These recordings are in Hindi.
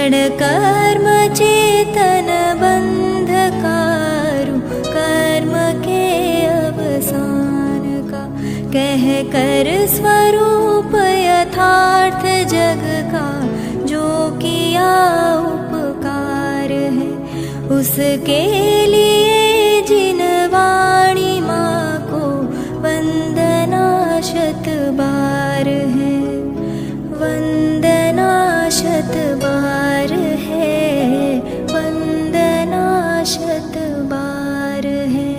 क्षण कर्म चेतन बंधकारु, कर्म के अवसान का कह कर स्वरूप यथार्थ जग का, जो किया उपकार है उसके लिए जिन वाणी माँ को वंदना शत बार है, वंदना शत बार है, वंदना शत बार है।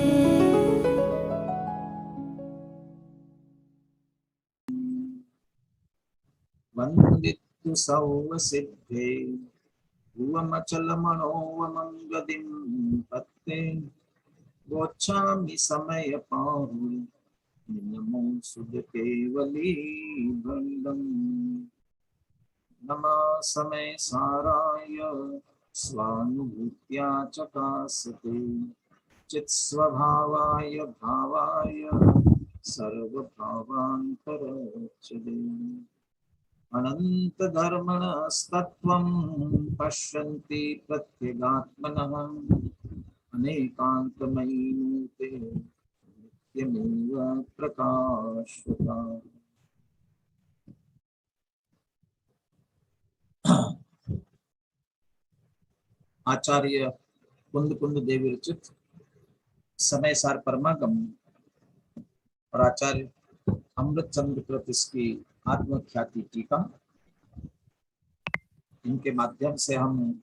वंदितु सर्व सिद्धे भुवमचल मनोवमंगदिं पत्ते, गोच्छामि समय पाहु नमो सुध केवली भंडम। नमः समय साराय स्वानुभूत्या चकासते, चित स्वभावाय भावाय सर्वभावान्तरचले। अनंत धर्मणस्तत्त्वं पश्यन्ति प्रत्यगात्मनः, अनेकान्तमयी मूर्ते नित्यमेव प्रकाशता। आचार्य कुंद कुंद देव विरचित समय सार परमागम और आचार्य अमृत चंद्र कृत इसकी आत्मख्याति टीका, इनके माध्यम से हम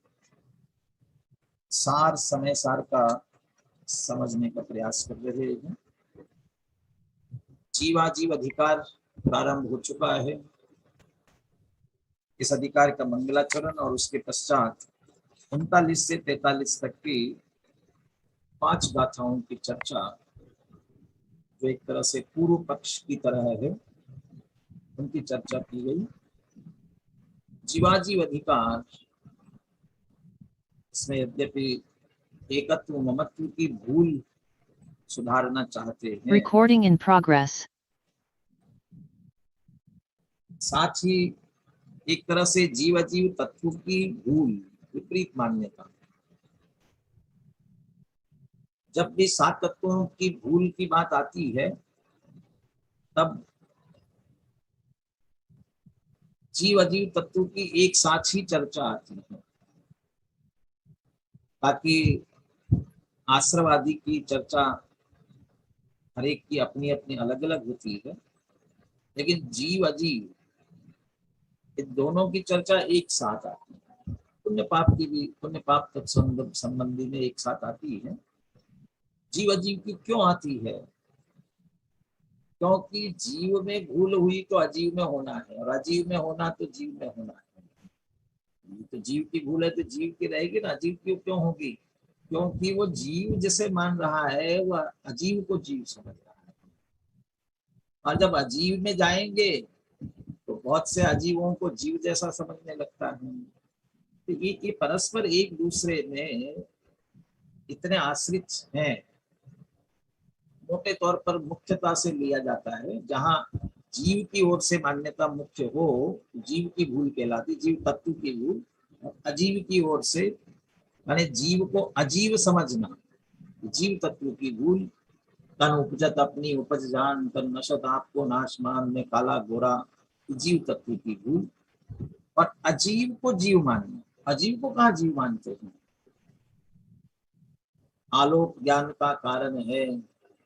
सार समय सार का समझने का प्रयास कर रहे हैं। जीवाजीव अधिकार प्रारंभ हो चुका है। इस अधिकार का मंगलाचरण और उसके पश्चात 39 से 43 तक की 5 गाथाओं की चर्चा, जो एक तरह से पूर्व पक्ष की तरह है, उनकी चर्चा की गई। जीवाजीव अधिकार, इसमें यद्यपि एकत्व ममत्व की भूल सुधारना चाहते हैं, Recording in progress. साथ ही एक तरह से जीव अजीव तत्व की भूल, विपरीत मान्यता। जब भी 7 तत्वों की भूल की बात आती है, तब जीव अजीव तत्व की एक साथ ही चर्चा आती है, ताकि आश्रवादी की चर्चा हर एक की अपनी अपनी अलग अलग होती है, लेकिन जीव अजीव इन दोनों की चर्चा एक साथ आती है। पुण्य पाप की भी, पुण्य पाप तत्संबंध संबंधी में एक साथ आती है। जीव अजीव की क्यों आती है? क्योंकि जीव में भूल हुई तो अजीव में होना है, और अजीव में होना तो जीव में होना है। तो जीव की भूल है तो जीव की रहेगी ना, अजीव की क्यों होगी? क्योंकि वो जीव जिसे मान रहा है वह अजीव को जीव समझ रहा है। और जब अजीव में जाएंगे तो बहुत से अजीवों को जीव जैसा समझने लगता है। तो ये परस्पर एक दूसरे में इतने आश्रित हैं। मोटे तौर पर मुख्यता से लिया जाता है, जहां जीव की ओर से मान्यता मुख्य हो, जीव की भूल कहलाती, जीव तत्व की भूल। अजीव की ओर से माने जीव को अजीव समझना, जीव तत्व की भूल। तन उपजत अपनी उपज जान, तन नशत आपको नाशमान में काला गोरा, जीव तत्व की भूल। और अजीव को जीव मानना, अजीव को कहाँ जीव मानते हैं? आलोक ज्ञान का कारण है,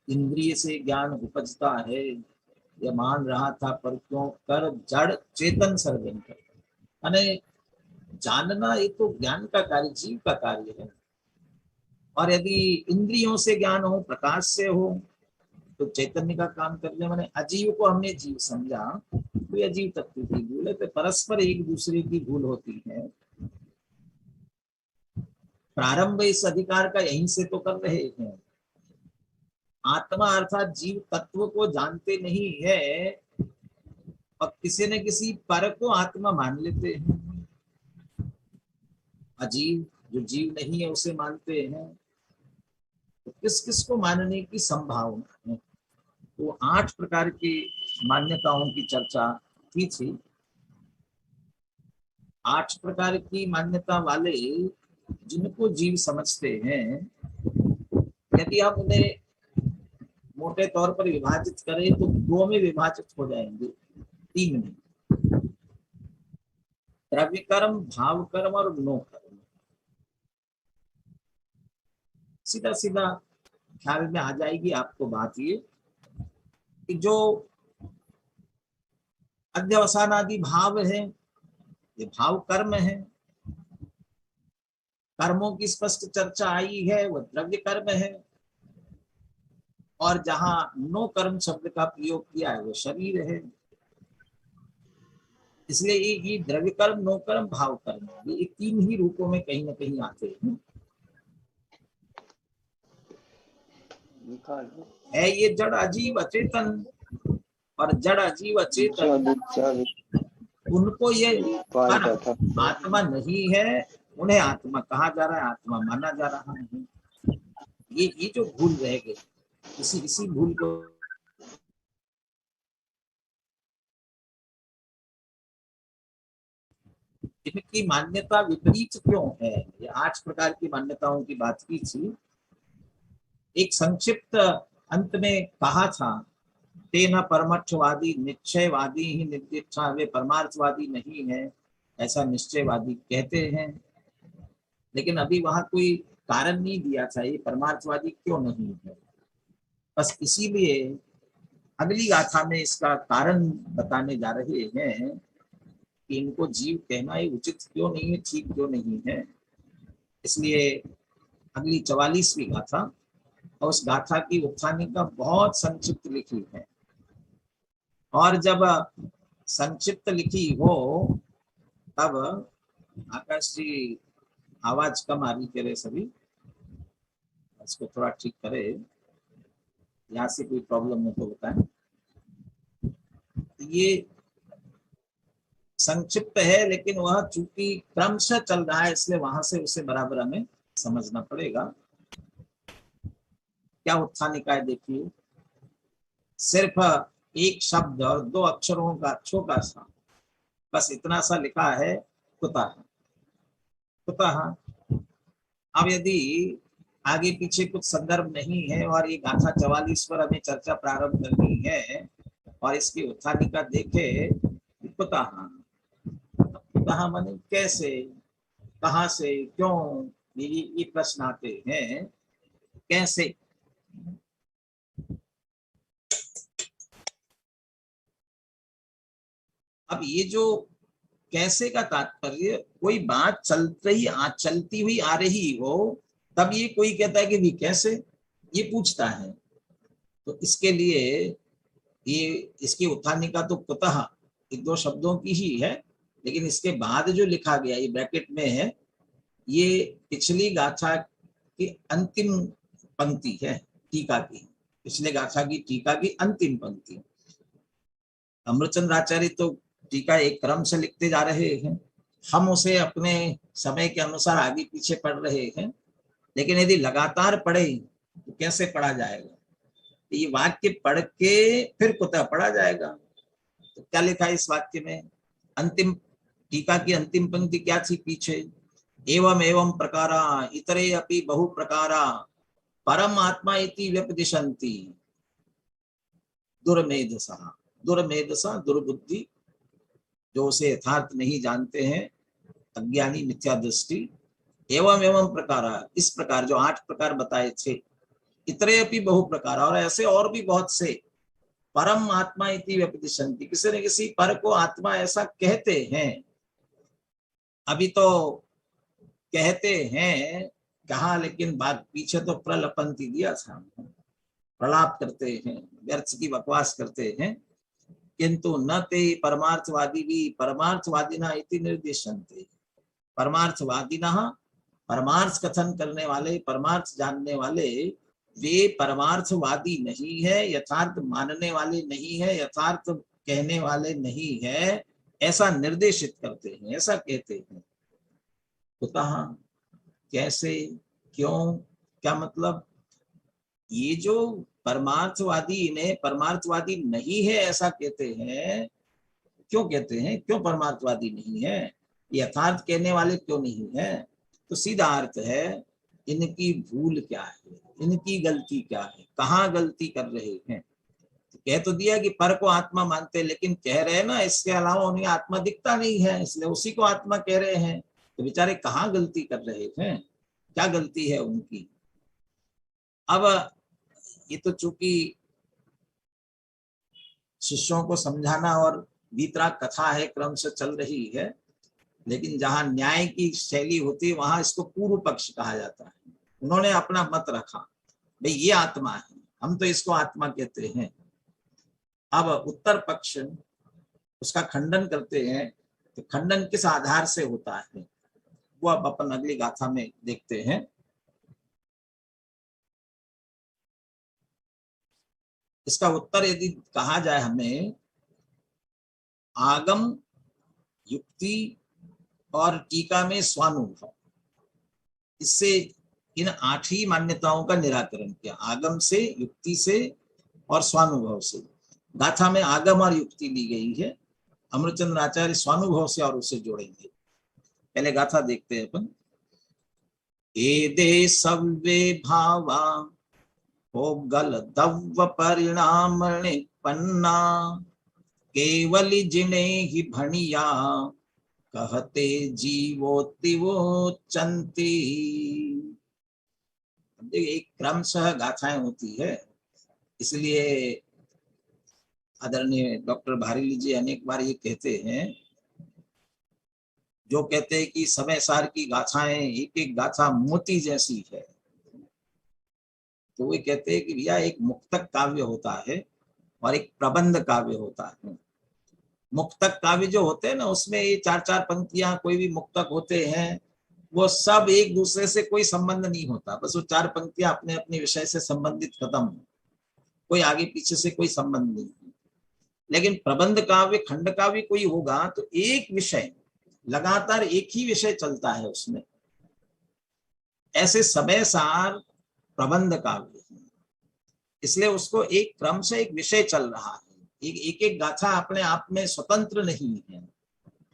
इंद्रिय से ज्ञान उपजता है, यह मान रहा था पर क्यों कर जड़ चेतन सर्जन कर। माने जानना ये तो ज्ञान का कार्य, जीव का कार्य है। और यदि इंद्रियों से ज्ञान हो, प्रकाश से हो, तो चैतन्य का काम करने। माने अजीव को हमने जीव समझा तो ये अजीव तत्व की भूल है। तो परस्पर एक दूसरे की भूल होती है। प्रारंभ इस अधिकार का यहीं से तो कर रहे हैं। आत्मा अर्थात जीव तत्व को जानते नहीं है और किसी न किसी पर को आत्मा मान लेते हैं। अजीव जो जीव नहीं है उसे मानते हैं। तो किस किस को मानने की संभावना है? तो 8 प्रकार की मान्यताओं की चर्चा की थी। 8 प्रकार की मान्यता वाले जिनको जीव समझते हैं, यदि हम उन्हें मोटे तौर पर विभाजित करें तो 2 में विभाजित हो जाएंगे, 3 में। द्रव्य कर्म, भाव कर्म और नो कर्म। सीधा सीधा ख्याल में आ जाएगी आपको बात ये कि जो अध्यवसान आदि भाव है, ये भाव कर्म है। कर्मों की स्पष्ट चर्चा आई है, वो द्रव्य कर्म है। और जहां नो कर्म शब्द का प्रयोग किया है वो शरीर है। इसलिए ये द्रव्य कर्म, नो कर्म, भाव कर्म, ये 3 ही रूपों में कहीं ना कहीं आते हैं। है ये जड़ अजीव अचेतन, और जड़ अजीव अचेतन उनको ये आत्मा नहीं है, उन्हें आत्मा कहा जा रहा है, आत्मा माना जा रहा है। ये जो भूल रह गई, इसी भूल को इनकी मान्यता विपरीत क्यों है। ये 8 प्रकार की मान्यताओं की बात की थी। एक संक्षिप्त अंत में कहा था, तेना परमर्थवादी निश्चयवादी ही निर्दिष्टा, वे परमार्थवादी नहीं है ऐसा निश्चयवादी कहते हैं। लेकिन अभी वहां कोई कारण नहीं दिया था ये परमार्थवादी क्यों नहीं है। बस इसीलिए अगली गाथा में इसका कारण बताने जा रहे हैं कि इनको जीव कहना ही उचित क्यों नहीं है, ठीक क्यों नहीं है। इसलिए अगली 44वीं गाथा, और उस गाथा की उत्थानिका बहुत संक्षिप्त लिखी है। और जब संक्षिप्त लिखी हो तब आकाश जी आवाज कम आ रही कह रहे सभी, इसको थोड़ा ठीक करे, यहाँ से कोई प्रॉब्लम हो तो बताएं। ये संक्षिप्त है लेकिन वह चूंकि क्रमशः चल रहा है, इसलिए वहां से उसे बराबर हमें समझना पड़ेगा। क्या उत्थानिका है देखिए, सिर्फ एक शब्द और 2 अक्षरों का छोटा सा, बस इतना सा लिखा है, कुतः। कुतः। अब यदि आगे पीछे कुछ संदर्भ नहीं है और ये गाथा 44 पर हमें चर्चा प्रारंभ करनी है और इसकी उत्थानिका देखे, कुतः। कुतः माने कैसे, कहां से, क्यों, ये प्रश्न आते हैं। कैसे, अब ये जो कैसे का तात्पर्य, कोई बात चलती हुई आ रही हो तब ये कोई कहता है कि भी कैसे, ये पूछता है। तो इसके लिए ये इसकी उत्थानिका तो कुतः 2 शब्दों की ही है, लेकिन इसके बाद जो लिखा गया ये ब्रैकेट में है, ये पिछली गाथा की अंतिम पंक्ति है, टीका की, पिछले गाथा की टीका की अंतिम पंक्ति। अमृतचंद्र आचार्य तो टीका एक क्रम से लिखते जा रहे हैं, हम उसे अपने समय के अनुसार आगे पीछे पढ़ रहे हैं। लेकिन यदि लगातार पढ़े तो कैसे पढ़ा जाएगा, ये वाक्य पढ़ के फिर कुतः पढ़ा जाएगा। तो क्या लिखा है इस वाक्य में, अंतिम टीका की अंतिम पंक्ति क्या थी पीछे, एवं एवं प्रकारा इतरे अपि बहु प्रकारा परम आत्मा इति व्यपदिशन्ति दुर्मेधसा। दुर्मेधसा दुर्बुद्धि, जो उसे यथार्थ नहीं जानते हैं, अज्ञानी, मिथ्या दृष्टि। एवं एवं प्रकारा, इस प्रकार जो 8 प्रकार बताए थे, इतरे अपि बहु प्रकार, और ऐसे और भी बहुत से, परम आत्मा इति व्यपदिशन्ति, किसी न किसी पर को आत्मा ऐसा कहते हैं। अभी तो कहते हैं कहा, लेकिन बात पीछे तो प्रलपंती दिया था, प्रलाप करते हैं, व्यर्थ की बकवास करते हैं। किंतु न ते परमार्थवादी भी परमार्थवादिना इति निर्दिशन्ते। परमार्थवादिना, परमार्थ कथन करने वाले, परमार्थ जानने वाले, वे परमार्थवादी नहीं है, यथार्थ मानने वाले नहीं है, यथार्थ कहने वाले नहीं है, ऐसा निर्देशित करते हैं, ऐसा कहते हैं। कुतः, कैसे, क्यों, क्या मतलब, ये जो परमार्थवादी इन्हें परमार्थवादी नहीं है ऐसा कहते हैं, क्यों कहते हैं, क्यों परमार्थवादी नहीं है, यथार्थ कहने वाले क्यों नहीं है? तो सीधा अर्थ है इनकी भूल क्या है, इनकी गलती क्या है, कहाँ गलती कर रहे हैं। तो कह तो दिया कि पर को आत्मा मानते हैं, लेकिन कह रहे हैं ना इसके अलावा उन्हें आत्मा दिखता नहीं है, इसलिए उसी को आत्मा कह रहे हैं। तो बेचारे कहाँ गलती कर रहे हैं, क्या गलती है उनकी? अब ये तो चूंकि शिष्यों को समझाना और वीतराग कथा है, क्रम से चल रही है, लेकिन जहां न्याय की शैली होती है वहां इसको पूर्व पक्ष कहा जाता है। उन्होंने अपना मत रखा, भाई ये आत्मा है, हम तो इसको आत्मा कहते हैं। अब उत्तर पक्ष उसका खंडन करते हैं, तो खंडन किस आधार से होता है वो अब अपन अगली गाथा में देखते हैं। इसका उत्तर यदि कहा जाए हमें, आगम, युक्ति और टीका में स्वानुभव, इससे इन 8 ही मान्यताओं का निराकरण किया, आगम से, युक्ति से और स्वानुभव से। गाथा में आगम और युक्ति ली गई है, अमृतचंद्र आचार्य स्वानुभव से और उसे जोड़ेंगे। पहले गाथा देखते हैं अपन। एदे सव्वे भावा होगल दव्व परिणाम निपन्ना, केवली जिने ही भणिया कहते जीवोत्तिवोच्चन्ति। एक क्रमशः गाथाएं होती है, इसलिए आदरणीय डॉक्टर भारीली जी अनेक बार ये कहते हैं, जो कहते हैं कि समय सार की गाथाएं एक एक गाथा मोती जैसी है, तो वे कहते हैं कि भैया एक मुक्तक काव्य होता है और एक प्रबंध काव्य होता है। मुक्तक काव्य जो होते हैं ना, उसमें ये 4-4 पंक्तियां, कोई भी मुक्तक होते हैं वो सब एक दूसरे से कोई संबंध नहीं होता, बस वो 4 पंक्तियां अपने अपने विषय से संबंधित खत्म, कोई आगे पीछे से कोई संबंध नहीं। लेकिन प्रबंध काव्य, खंड काव्य कोई होगा तो एक विषय लगातार एक ही विषय चलता है उसमें, ऐसे समय सार प्रबंध काव्य, इसलिए उसको एक क्रम से एक विषय चल रहा है, एक एक गाथा अपने आप में स्वतंत्र नहीं है।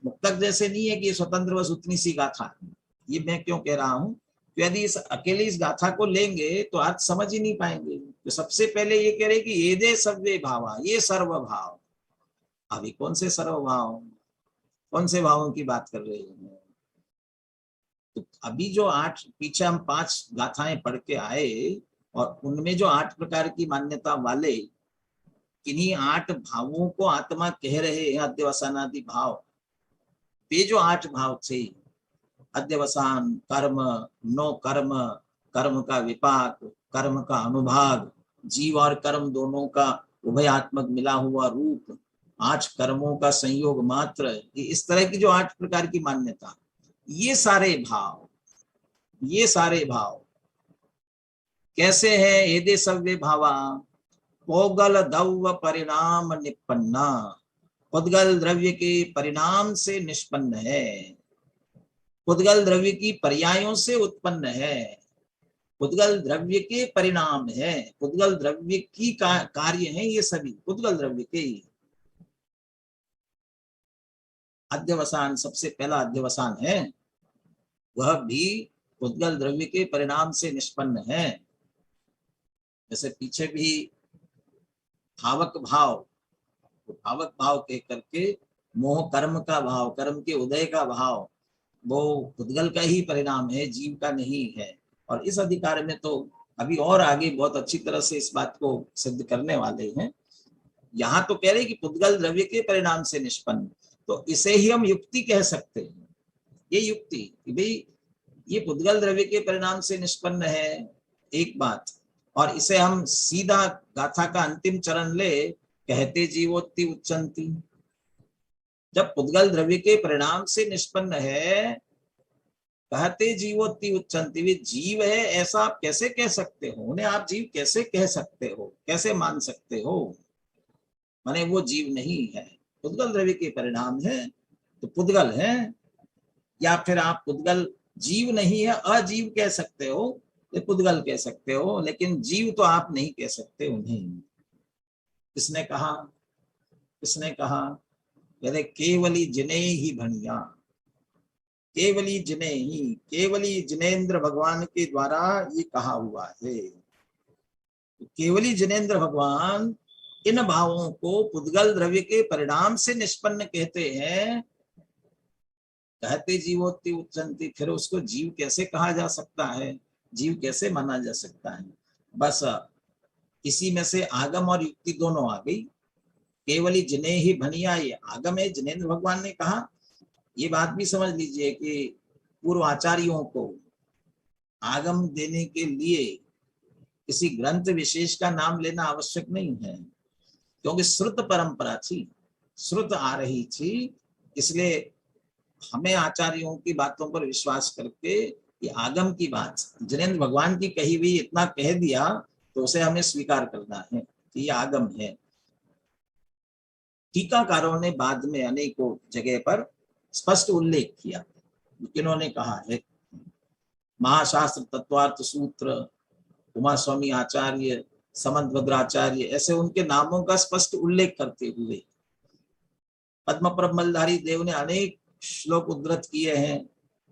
मुक्तक जैसे नहीं है कि ये स्वतंत्र बस उतनी सी गाथा है। ये मैं क्यों कह रहा हूं, तो यदि अकेले इस गाथा को लेंगे तो अर्थ समझ ही नहीं पाएंगे। तो सबसे पहले ये कह रहे कि ये दे सव्वे भावा, ये सर्व भाव। अभी कौन से सर्व भाव, कौन से भावों की बात कर रहे हैं? तो अभी जो 8 पीछे हम 5 गाथाएं पढ़ के आए और उनमें जो 8 प्रकार की मान्यता वाले, किन्हीं 8 भावों को आत्मा कह रहे हैं, अध्यवसानादि भाव। वे जो 8 भाव थे, अध्यवसान, कर्म, नो कर्म, कर्म का विपाक, कर्म का अनुभाग, जीव और कर्म दोनों का उभयात्मक मिला हुआ रूप, 8 कर्मों का संयोग मात्र, इस तरह की जो 8 प्रकार की मान्यता, ये सारे भाव कैसे है? एदे सव्वे भावा पोगल दव्व परिणाम निपन्ना, पुद्गल द्रव्य के परिणाम से निष्पन्न है, पुद्गल द्रव्य की पर्यायों से उत्पन्न है, पुद्गल द्रव्य के परिणाम है, पुद्गल द्रव्य की कार्य है, ये सभी पुद्गल द्रव्य के। अध्यवसान सबसे पहला अध्यवसान है, वह भी पुद्गल द्रव्य के परिणाम से निष्पन्न है। जैसे पीछे भी भावक भाव, भावक भाव कह करके मोह कर्म का भाव, कर्म के उदय का भाव, वो पुद्गल का ही परिणाम है, जीव का नहीं है। और इस अधिकार में तो अभी और आगे बहुत अच्छी तरह से इस बात को सिद्ध करने वाले हैं। यहाँ तो कह रहे कि पुद्गल द्रव्य के परिणाम से निष्पन्न, तो इसे ही हम युक्ति कह सकते हैं। ये युक्ति कि भाई ये पुद्गल द्रव्य के परिणाम से निष्पन्न है, एक बात, और इसे हम सीधा गाथा का अंतिम चरण ले, कहते जीवोत्ति उच्चंती। जब पुद्गल द्रव्य के परिणाम से निष्पन्न है, कहते जीवोत्ति उच्चंती, वे जीव है ऐसा आप कैसे कह सकते हो, उन्हें आप जीव कैसे कह सकते हो, कैसे मान सकते हो? माने वो जीव नहीं है, पुद्गल द्रव्य के परिणाम है तो पुद्गल है। या फिर आप पुद्गल जीव नहीं है, अजीव कह सकते हो, तो पुद्गल कह सकते हो, लेकिन जीव तो आप नहीं कह सकते उन्हें। किसने कहा? किसने कहा? कहते केवली जिने ही भणिया, केवली जिनेंद्र भगवान के द्वारा ये कहा हुआ है। केवली जिनेंद्र भगवान इन भावों को पुद्गल द्रव्य के परिणाम से निष्पन्न कहते हैं। कहते जीवोत्ति उच्चन्ति, फिर उसको जीव कैसे कहा जा सकता है, जीव कैसे माना जा सकता है? बस इसी में से आगम और युक्ति दोनों आ गई। केवली जिने ही भनिया, ये आगम है, जिनेंद्र भगवान ने कहा। ये बात भी समझ लीजिए कि पूर्व आचार्यों को आगम देने के लिए किसी ग्रंथ विशेष का नाम लेना आवश्यक नहीं है, क्योंकि श्रुत परंपरा थी, श्रुत आ रही थी। इसलिए हमें आचार्यों की बातों पर विश्वास करके ये आगम की बात जिनेंद्र भगवान की कही हुई इतना कह दिया तो उसे हमें स्वीकार करना है कि ये आगम है। टीकाकारों ने बाद में अनेकों जगह पर स्पष्ट उल्लेख किया। किन्होंने कहा है, महाशास्त्र, तत्वार्थ सूत्र, उमा स्वामी आचार्य, समंत भद्राचार्य, ऐसे उनके नामों का स्पष्ट उल्लेख करते हुए पद्म प्रबलधारी देव ने अनेक श्लोक उद्धृत किए हैं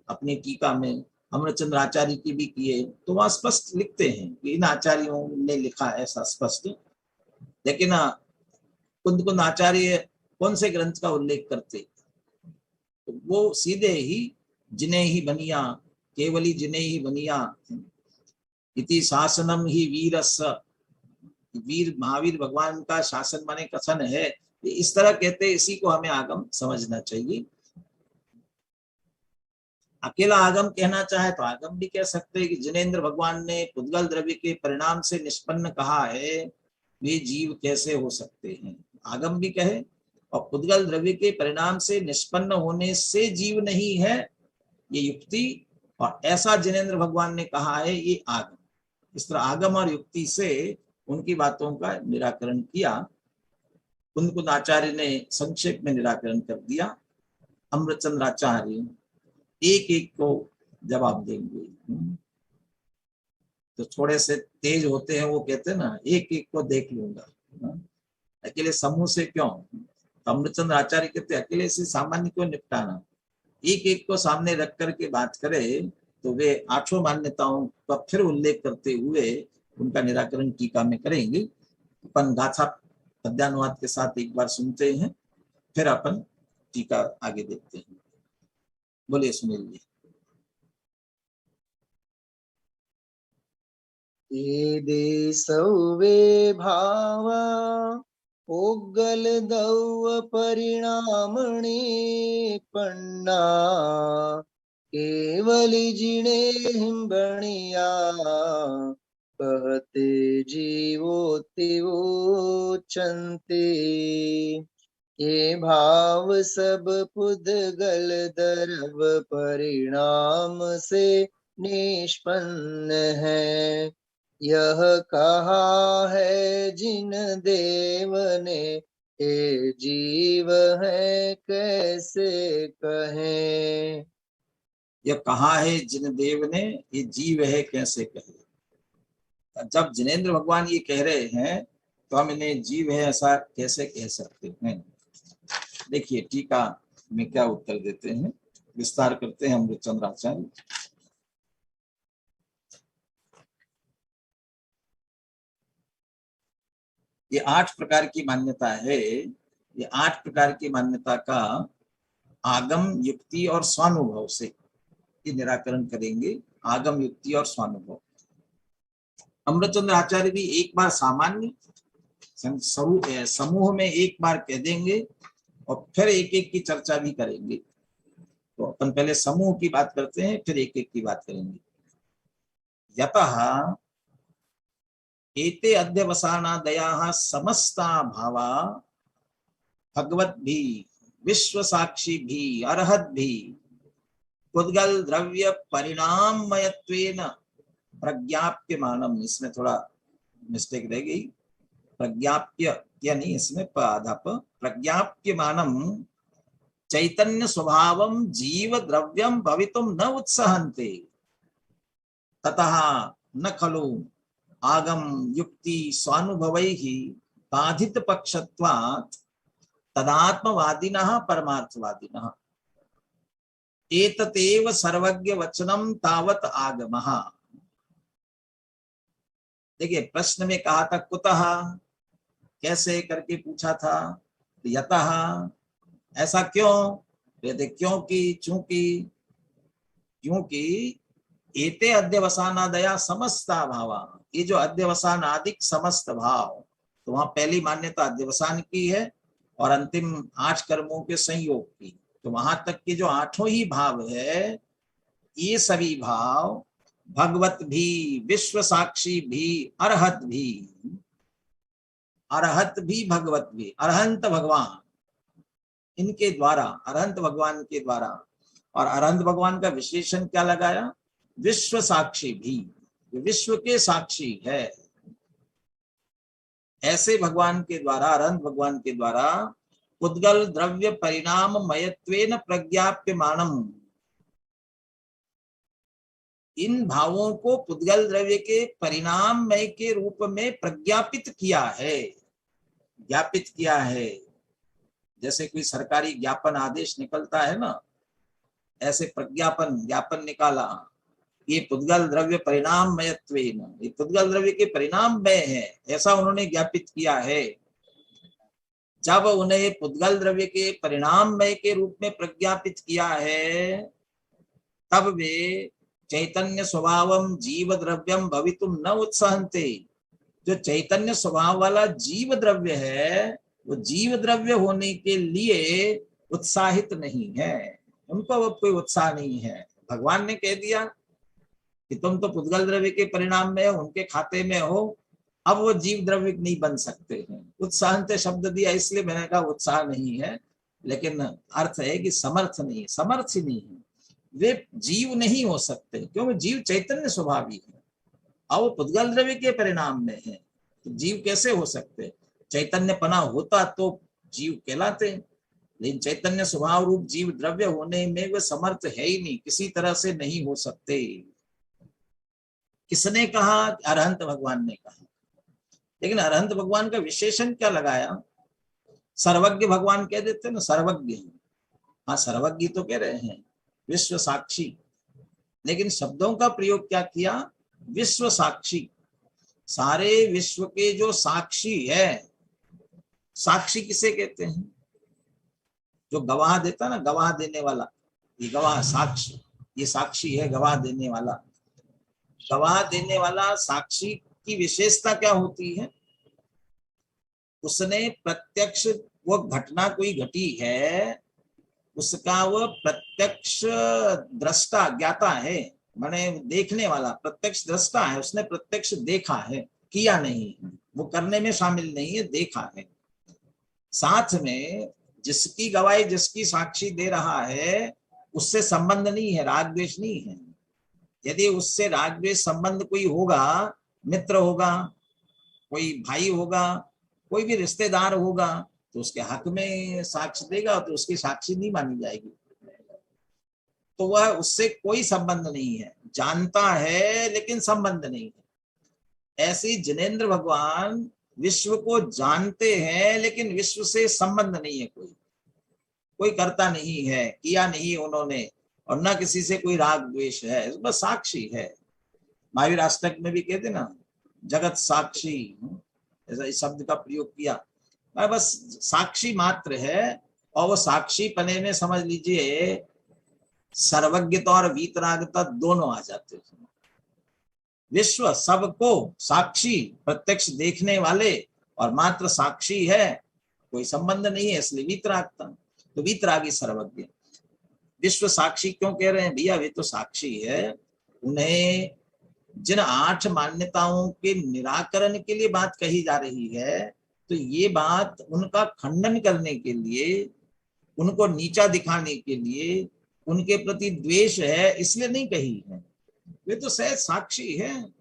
अपनी टीका में, अमरचंद्र आचार्य की भी किए। तो वहां स्पष्ट लिखते हैं कि इन आचार्यों ने लिखा ऐसा स्पष्ट। लेकिन कुंद कुंद आचार्य कौन से ग्रंथ का उल्लेख करते? तो वो सीधे ही जिने ही बनिया, केवली जिने ही बनिया इति शासनम ही वीरस, वीर महावीर भगवान का शासन माने कथन है, इस तरह कहते। इसी को हमें आगम समझना चाहिए। अकेला आगम कहना चाहे तो आगम भी कह सकते हैं कि जिनेंद्र भगवान ने पुद्गल द्रव्य के परिणाम से निष्पन्न कहा है, वे जीव कैसे हो सकते हैं, आगम भी कहे। और पुद्गल द्रव्य के परिणाम से निष्पन्न होने से जीव नहीं है, ये युक्ति, और ऐसा जिनेंद्र भगवान ने कहा है, ये आगम। इस तरह आगम और युक्ति से उनकी बातों का निराकरण किया। कुंद कुंद आचार्य ने संक्षेप में निराकरण कर दिया। अमृतचंद्र आचार्य एक एक को जवाब देंगे। तो थोड़े से तेज होते हैं, वो कहते हैं ना, एक एक को देख लूंगा, अकेले समूह से क्यों। तो अमृतचंद्र आचार्य कहते अकेले से सामान्य क्यों निपटाना, एक एक को सामने रख करके बात करे। तो वे आठों मान्यताओं का फिर उल्लेख करते हुए उनका निराकरण टीका में करेंगे। अपन गाथा पद्यानुवाद के साथ एक बार सुनते हैं, फिर अपन टीका आगे देखते हैं। बोलिए सुनील जी। ये देसवे भावा ओगल दौ परिणामणे पन्ना केवली जिणे हिंबणिया कहते जीवो तिवो चंते। ये भाव सब पुद्गल द्रव परिणाम से निष्पन्न है, यह कहा है जिन देव ने, ये जीव है कैसे कहें। यह कहा है जिन देव ने, ये जीव है कैसे कहे। जब जिनेंद्र भगवान ये कह रहे हैं तो हम इन्हें जीव है ऐसा कैसे कह सकते हैं। देखिए टीका में क्या उत्तर देते हैं, विस्तार करते हैं अमृतचंद्र आचार्य। ये 8 प्रकार की मान्यता है। ये 8 प्रकार की मान्यता का आगम, युक्ति और स्वानुभव से ये निराकरण करेंगे। आगम, युक्ति और स्वानुभव। अमृतचंद्र आचार्य भी एक बार सामान्य समूह में एक बार कह देंगे और फिर एक एक की चर्चा भी करेंगे। तो अपन पहले समूह की बात करते हैं, फिर एक एक की बात करेंगे। यतः एते अध्यवसानादयाः समस्ता भावा भगवत भी विश्व साक्षी भी अर्हत भी पुद्गल द्रव्य परिणाममयत्वेन प्रज्ञाप्य मानम। इसमें थोड़ा मिस्टेक रह गई, प्रज्ञाप्य या नहीं, इसमें प्रज्ञाप्य मानम चैतन्य स्वभावम जीव द्रव्यम भवितुम न उत्सहन्ते ततः न खलु आगम युक्ति स्वानुभवैः बाधित पक्षत्वात् तदात्मवादिनः परमार्थवादिनः। एततेव सर्वज्ञ वचनम तावत आगमः। देखिए प्रश्न में कहा था कुतः, कैसे करके पूछा था, यतः, ऐसा क्यों, क्योंकि, चूंकि, क्योंकि एते अध्यवसानादया समस्ता भावा, ये जो अध्यवसान आदिक समस्त भाव, तो वहां पहली मान्यता अध्यवसान की है और अंतिम 8 कर्मों के संयोग की, तो वहां तक के जो 8 ही भाव है, ये सभी भाव भगवत भी, विश्व साक्षी भी, अरहत भी भगवत भी, अरहंत भगवान, इनके द्वारा, अरहंत भगवान के द्वारा, और अरहंत भगवान का विशेषण क्या लगाया, विश्व साक्षी भी, विश्व के साक्षी है, ऐसे भगवान के द्वारा, अरहंत भगवान के द्वारा पुद्गल द्रव्य परिणाम मयत्वेन प्रज्ञाप्यमानम, इन भावों को पुद्गल द्रव्य के परिणाममय के रूप में प्रज्ञापित किया है, ज्ञापित किया है। जैसे कोई सरकारी ज्ञापन आदेश निकलता है ना, ऐसे प्रज्ञापन, ज्ञापन निकाला, ये पुद्गल द्रव्य परिणाममयत्वेन, ये पुद्गल द्रव्य के परिणाममय है, ऐसा उन्होंने ज्ञापित किया है। जब उन्हें पुद्गल द्रव्य के परिणाममय के रूप में प्रज्ञापित किया है, तब वे चैतन्य स्वभावम जीव द्रव्यम भवितुम न उत्साहन्ते, जो चैतन्य स्वभाव वाला जीव द्रव्य है, वो जीव द्रव्य होने के लिए उत्साहित नहीं है, उनको अब कोई उत्साह नहीं है। भगवान ने कह दिया कि तुम तो पुद्गल द्रव्य के परिणाम में हो, उनके खाते में हो, अब वो जीव द्रव्य नहीं बन सकते हैं। उत्साहन्ते शब्द दिया इसलिए मैंने कहा उत्साह नहीं है, लेकिन अर्थ है कि समर्थ नहीं, समर्थ ही नहीं है, वे जीव नहीं हो सकते, क्योंकि जीव चैतन्य स्वभावी है, अब वो पुद्गल द्रव्य के परिणाम में है, तो जीव कैसे हो सकते, चैतन्य पना होता तो जीव कहलाते, लेकिन चैतन्य स्वभाव रूप जीव द्रव्य होने में वे समर्थ है ही नहीं, किसी तरह से नहीं हो सकते। किसने कहा, अरहंत भगवान ने कहा, लेकिन अरहंत भगवान का विशेषण क्या लगाया, सर्वज्ञ भगवान कह देते ना, सर्वज्ञ, हाँ सर्वज्ञ तो कह रहे हैं, विश्व साक्षी, लेकिन शब्दों का प्रयोग क्या किया, विश्व साक्षी, सारे विश्व के जो साक्षी है, साक्षी किसे कहते हैं, जो गवाह देता ना, गवाह देने वाला, ये गवाह साक्षी, ये साक्षी है गवाह देने वाला। गवाह देने वाला साक्षी की विशेषता क्या होती है, उसने प्रत्यक्ष, वो घटना कोई घटी है, उसका वो प्रत्यक्ष दृष्टा ज्ञाता है, माने देखने वाला प्रत्यक्ष दृष्टा है, उसने प्रत्यक्ष देखा है, किया नहीं, वो करने में शामिल नहीं है, देखा है। साथ में जिसकी गवाही, जिसकी साक्षी दे रहा है, उससे संबंध नहीं है, राग द्वेष नहीं है। यदि उससे राग द्वेष संबंध कोई होगा, मित्र होगा, कोई भाई होगा, कोई भी रिश्तेदार होगा, तो उसके हक में साक्ष्य देगा, तो उसकी साक्षी नहीं मानी जाएगी, तो वह उससे कोई संबंध नहीं है, जानता है लेकिन संबंध नहीं है। ऐसे जिनेंद्र भगवान विश्व को जानते हैं, लेकिन विश्व से संबंध नहीं है, कोई करता नहीं है, किया नहीं उन्होंने, और न किसी से कोई राग द्वेष है, बस साक्षी है। महावीर अष्टक में भी कहते ना, जगत साक्षी, ऐसा इस शब्द का प्रयोग किया, बस साक्षी मात्र है, और वो साक्षी पने में समझ लीजिए सर्वज्ञता और वीतरागता दोनों आ जाते हैं। विश्व सबको साक्षी, प्रत्यक्ष देखने वाले, और मात्र साक्षी है, कोई संबंध नहीं है, इसलिए वीतरागता, तो वीतरागी सर्वज्ञ। विश्व साक्षी क्यों कह रहे हैं भैया, वे तो साक्षी है, उन्हें जिन 8 मान्यताओं के निराकरण के लिए बात कही जा रही है, तो ये बात उनका खंडन करने के लिए, उनको नीचा दिखाने के लिए, उनके प्रति द्वेष है इसलिए नहीं कही है, वे तो सहज साक्षी है,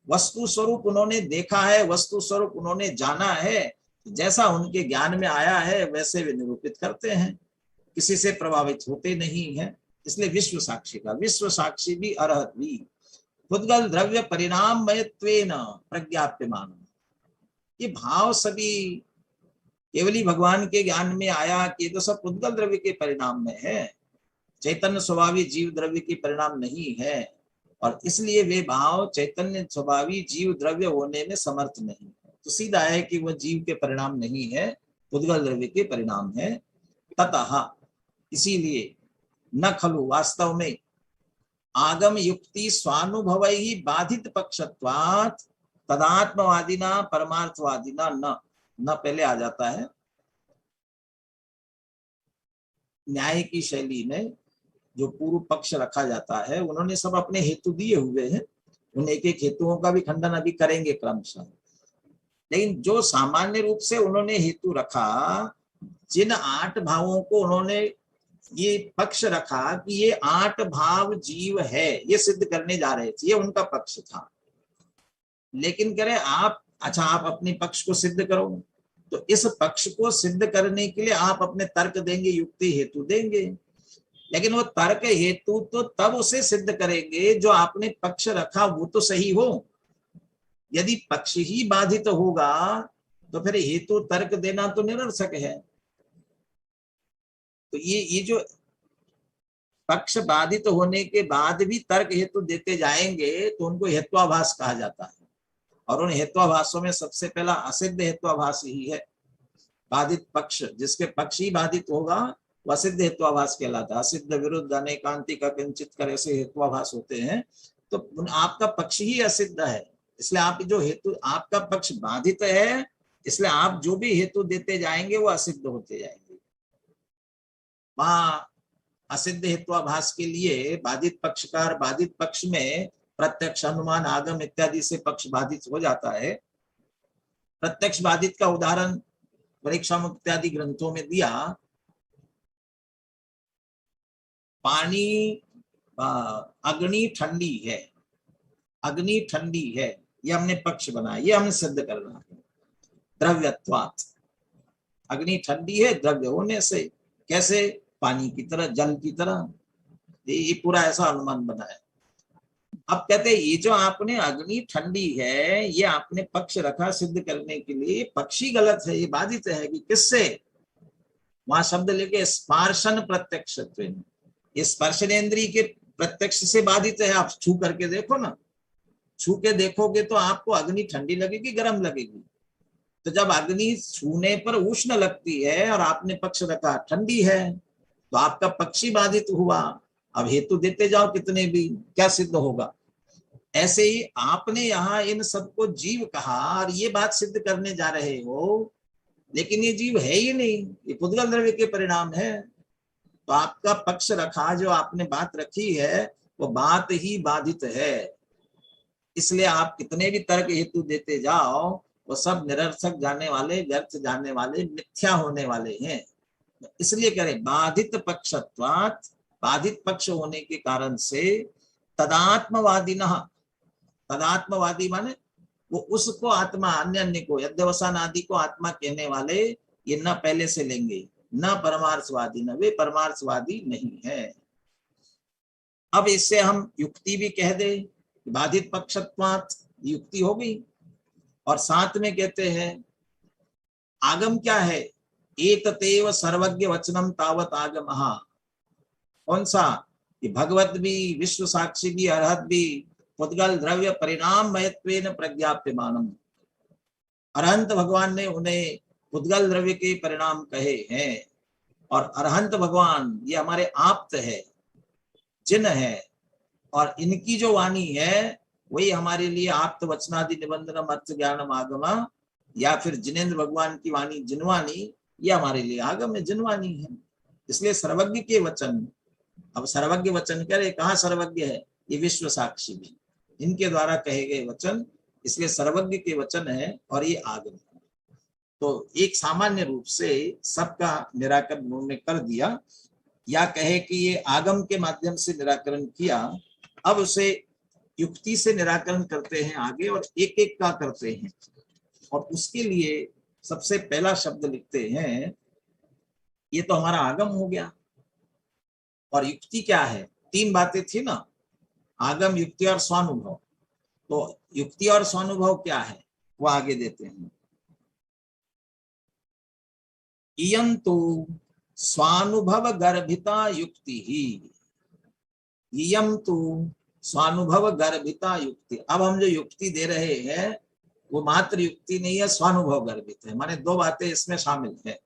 वस्तु स्वरूप उन्होंने देखा है, वस्तु स्वरूप उन्होंने जाना है, जैसा उनके ज्ञान में आया है वैसे वे निरूपित करते हैं, किसी से प्रभावित होते नहीं है, इसलिए विश्व साक्षी का, विश्व साक्षी भी अरहत भी, पुद्गल द्रव्य परिणाममयत्वेन प्रज्ञाप्यमान, ये भाव सभी केवली भगवान के ज्ञान में आया कि तो सब पुद्गल द्रव्य के परिणाम में है, चैतन्य स्वभावी जीव द्रव्य की परिणाम नहीं है, और इसलिए वे भाव चैतन्य स्वभावी जीव द्रव्य होने में समर्थ नहीं है। तो सीधा है कि वह जीव के परिणाम नहीं है, पुद्गल द्रव्य के परिणाम है। ततः इसीलिए न खलु वास्तव में आगम युक्ति स्वानुभव ही बाधित पक्षत्वात् तदात्मवादिना परमार्थवादिना न पहले आ जाता है। न्याय की शैली में जो पूर्व पक्ष रखा जाता है, उन्होंने सब अपने हेतु दिए हुए हैं, उन एक एक हेतुओं का भी खंडन अभी करेंगे क्रमशः। लेकिन जो सामान्य रूप से उन्होंने हेतु रखा, जिन 8 भावों को उन्होंने ये पक्ष रखा कि ये 8 भाव जीव है, ये सिद्ध करने जा रहे थे, ये उनका पक्ष था। लेकिन कह रहे आप, अच्छा आप अपने पक्ष को सिद्ध करो, तो इस पक्ष को सिद्ध करने के लिए आप अपने तर्क देंगे, युक्ति हेतु देंगे, लेकिन वो तर्क हेतु तो तब उसे सिद्ध करेंगे जो आपने पक्ष रखा वो तो सही हो। यदि पक्ष ही बाधित होगा तो फिर हेतु तर्क देना तो निरर्थक है। तो ये जो पक्ष बाधित होने के बाद भी तर्क हेतु देते जाएंगे तो उनको हेत्वाभास कहा जाता है। और उन हेत्वाभासों में सबसे पहला असिद्ध हेत्वाभास ही है। बाधित पक्ष, जिसके पक्ष ही बाधित होगा वह असिद्ध हेत्वाभास कहलाता है। असिद्ध विरुद्ध अनेकांतिक किंचित कर ऐसे हेत्वाभास होते हैं। तो आपका पक्ष ही असिद्ध है, इसलिए आप जो हेतु, आपका पक्ष बाधित है, इसलिए आप जो भी हेतु देते जाएंगे वो असिद्ध होते जाएंगे। वहां असिद्ध हेत्वाभास के लिए बाधित पक्षकार, बाधित पक्ष में प्रत्यक्ष, अनुमान, आगम इत्यादि से पक्ष बाधित हो जाता है। प्रत्यक्ष बाधित का उदाहरण परीक्षा इत्यादि ग्रंथों में दिया। पानी, अग्नि ठंडी है, अग्नि ठंडी है, ये हमने पक्ष बनाया, ये हमें सिद्ध करना है। द्रव्यत्वात्, अग्नि ठंडी है द्रव्य होने से, कैसे? पानी की तरह, जल की तरह, ये पूरा ऐसा अनुमान बनाया। अब कहते हैं ये जो आपने अग्नि ठंडी है, ये आपने पक्ष रखा सिद्ध करने के लिए, पक्ष ही गलत है, ये बाधित है कि किससे? वहां शब्द लेके स्पर्शन प्रत्यक्ष, ये स्पर्शनेन्द्रिय के प्रत्यक्ष से बाधित है। आप छू करके देखो ना, छू के देखोगे तो आपको अग्नि ठंडी लगेगी, गर्म लगेगी। तो जब अग्नि छूने पर उष्ण लगती है और आपने पक्ष रखा ठंडी है, तो आपका पक्षी बाधित हुआ। अब हेतु देते जाओ कितने भी, क्या सिद्ध होगा? ऐसे ही आपने यहाँ इन सबको जीव कहा और ये बात सिद्ध करने जा रहे हो, लेकिन ये जीव है ही नहीं, ये पुद्गल द्रव्य के परिणाम है। तो आपका पक्ष रखा, जो आपने बात रखी है, वो बात ही बाधित है। इसलिए आप कितने भी तर्क हेतु देते जाओ, वो सब निरर्थक जाने वाले, व्यर्थ जाने वाले, मिथ्या होने वाले हैं। इसलिए करें बाधित पक्षत्वात्, बाधित पक्ष होने के कारण से तदात्मवादिनः, तदात्मवादी माने वो उसको आत्मा, अन्य अन्य को, यद्यवसान आदि को आत्मा कहने वाले, ये न पहले से लेंगे, न परमार्थवादी, न वे परमार्थवादी नहीं है। अब इससे हम युक्ति भी कह दे, बाधित पक्षत्वात् युक्ति हो गई। और साथ में कहते हैं आगम क्या है? एततेव सर्वज्ञ वचनम तावत आगमः। कौन सा? ये भगवत भी, विश्व साक्षी भी, अरहत भी, पुद्गल द्रव्य परिणाम मयत्वेन प्रज्ञाप्यमानम। अरहंत भगवान ने उन्हें पुद्गल द्रव्य के परिणाम कहे हैं। और अरहंत भगवान ये हमारे आप्त है, जिन है, और इनकी जो वाणी है वही हमारे लिए आप्त वचनादि निबंधनम अर्थ ज्ञानम आगम, या फिर जिनेन्द्र भगवान की वाणी जिनवाणी, ये हमारे लिए आगम है, जिनवाणी है। इसलिए सर्वज्ञ के वचन, अब सर्वज्ञ वचन करे, कहाँ सर्वज्ञ है? ये विश्व साक्षी भी, इनके द्वारा कहे गए वचन, इसलिए सर्वज्ञ के वचन है और ये आगम है। तो एक सामान्य रूप से सबका निराकरण उन्होंने कर दिया, या कहे कि ये आगम के माध्यम से निराकरण किया। अब उसे युक्ति से निराकरण करते हैं आगे, और एक एक का करते हैं। और उसके लिए सबसे पहला शब्द लिखते हैं, ये तो हमारा आगम हो गया। और युक्ति क्या है? 3 बातें थी ना, आगम, युक्ति और स्वानुभव। तो युक्ति और स्वानुभव क्या है वो आगे देते हैं। इयं तु स्वानुभव गर्भिता युक्ति ही, इयम तु स्वानुभव गर्भिता युक्ति। अब हम जो युक्ति दे रहे हैं वो मात्र युक्ति नहीं है, स्वानुभव गर्भित है। माने दो बातें इसमें शामिल है,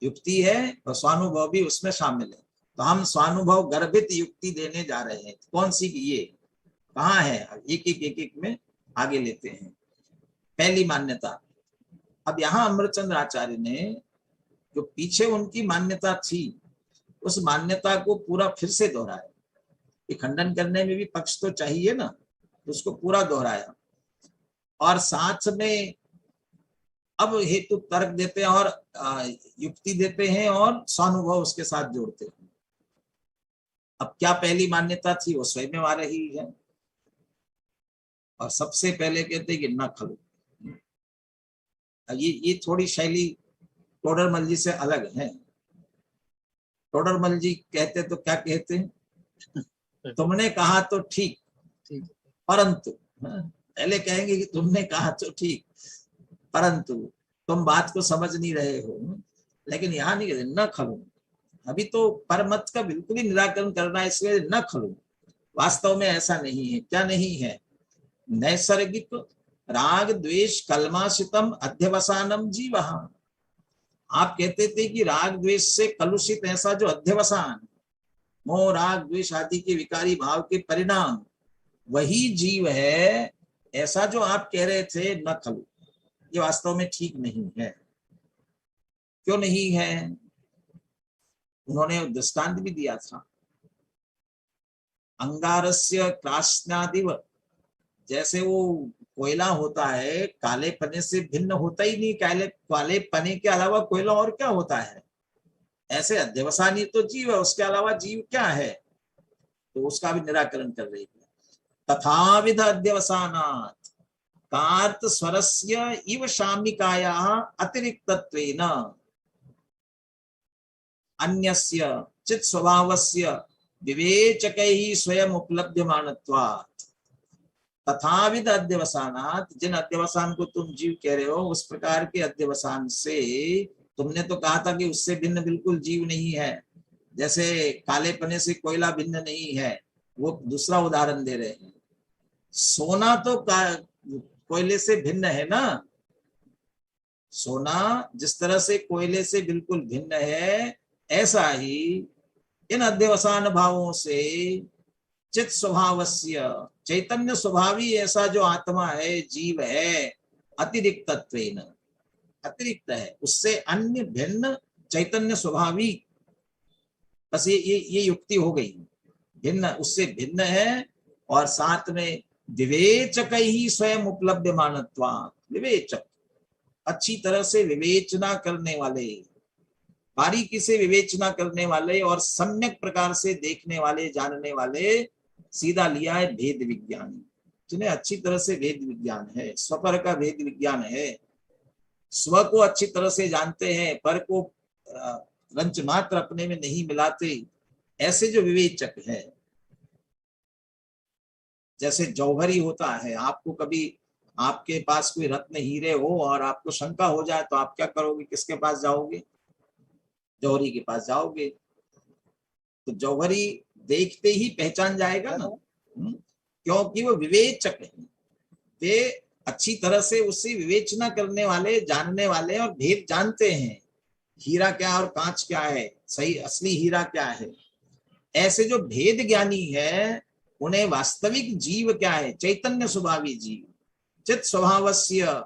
युक्ति है और स्वानुभव भी उसमें शामिल है। तो हम स्वानुभव गर्भित युक्ति देने जा रहे हैं। कौन सी की ये कहाँ है, एक में आगे लेते हैं। पहली मान्यता, अब यहाँ अमृतचंद्र आचार्य ने जो पीछे उनकी मान्यता थी उस मान्यता को पूरा फिर से दोहराया। ये खंडन करने में भी पक्ष तो चाहिए ना, तो उसको पूरा दोहराया और साथ में अब हेतु तर्क देते हैं और युक्ति देते हैं और स्वानुभव उसके साथ जोड़ते हैं। अब क्या पहली मान्यता थी वो स्वयं आ रही है और सबसे पहले कहते हैं कि न खलु। ये थोड़ी शैली टोडरमल जी से अलग है। टोडरमल जी कहते तो क्या कहते हैं, तुमने कहा तो ठीक, परंतु, पहले कहेंगे कि तुमने कहा तो ठीक परंतु तुम बात को समझ नहीं रहे हो। लेकिन यहाँ नहीं कहते न खलु, अभी तो परमत का बिल्कुल ही निराकरण करना है, इसलिए न खलु। वास्तव में ऐसा नहीं है। क्या नहीं है, नैसर्गिक राग द्वेष कलमाशितम अध्यवसानम जीवः। आप कहते थे कि राग द्वेष से कलुषित ऐसा जो अध्यवसान, मोह राग द्वेष आदि के विकारी भाव के परिणाम, वही जीव है। ऐसा जो आप कह रहे थे न खलु, ये वास्तव में ठीक नहीं है। क्यों नहीं है, उन्होंने दृष्टांत भी दिया था। अंगारस्य क्रास्नादिव, जैसे वो कोयला होता है काले पने से भिन्न होता ही नहीं, काले पने के अलावा कोयला और क्या होता है। ऐसे अध्यवसानी तो जीव है, उसके अलावा जीव क्या है, तो उसका भी निराकरण कर रही है। तथाविध अध्यवसानात् कार्त स्वरस्य इव शामिकायाः अतिरिक्तत्वेन अन्यस्य चित् स्वभावस्य विवेचकैः स्वयं उपलब्ध्यमानत्वात्। तथाविध अध्यवसानात्, जिन अध्यवसान को तुम जीव कह रहे हो उस प्रकार के अध्यवसान से, तुमने तो कहा था कि उससे भिन्न बिल्कुल जीव नहीं है, जैसे काले पने से कोयला भिन्न नहीं है, वो दूसरा उदाहरण दे रहे हैं। सोना तो कोयले से भिन्न है ना, सोना जिस तरह से कोयले से बिल्कुल भिन्न है, ऐसा ही इन अध्यवसान भावों से चित स्वभावस्य, चैतन्य स्वभावी ऐसा जो आत्मा है, जीव है, अतिरिक्तत्वेन, अतिरिक्त है, उससे अन्य भिन्न चैतन्य स्वभावी। बस ये युक्ति हो गई, भिन्न, उससे भिन्न है और साथ में विवेचक ही स्वयं उपलब्ध्यमानत्वात्। विवेचक, अच्छी तरह से विवेचना करने वाले, बारीकी से विवेचना करने वाले और सम्यक प्रकार से देखने वाले, जानने वाले, सीधा लिया है भेद विज्ञानी, जिन्हें अच्छी तरह से भेद विज्ञान है, स्वपर का भेद विज्ञान है, स्व को अच्छी तरह से जानते हैं, पर को रंच मात्र अपने में नहीं मिलाते, ऐसे जो विवेचक है। जैसे जौहरी होता है, आपको कभी आपके पास कोई रत्न हीरे हो और आपको शंका हो जाए तो आप क्या करोगे, किसके पास जाओगे, जौहरी के पास जाओगे। तो जौहरी देखते ही पहचान जाएगा ना, क्योंकि वो विवेचक है, वे अच्छी तरह से उससे विवेचना करने वाले, जानने वाले और भेद जानते हैं, हीरा क्या और कांच क्या है, सही असली हीरा क्या है। ऐसे जो भेद ज्ञानी है उन्हें वास्तविक जीव क्या है, चैतन्य स्वभावी जीव, चित स्वभावस्य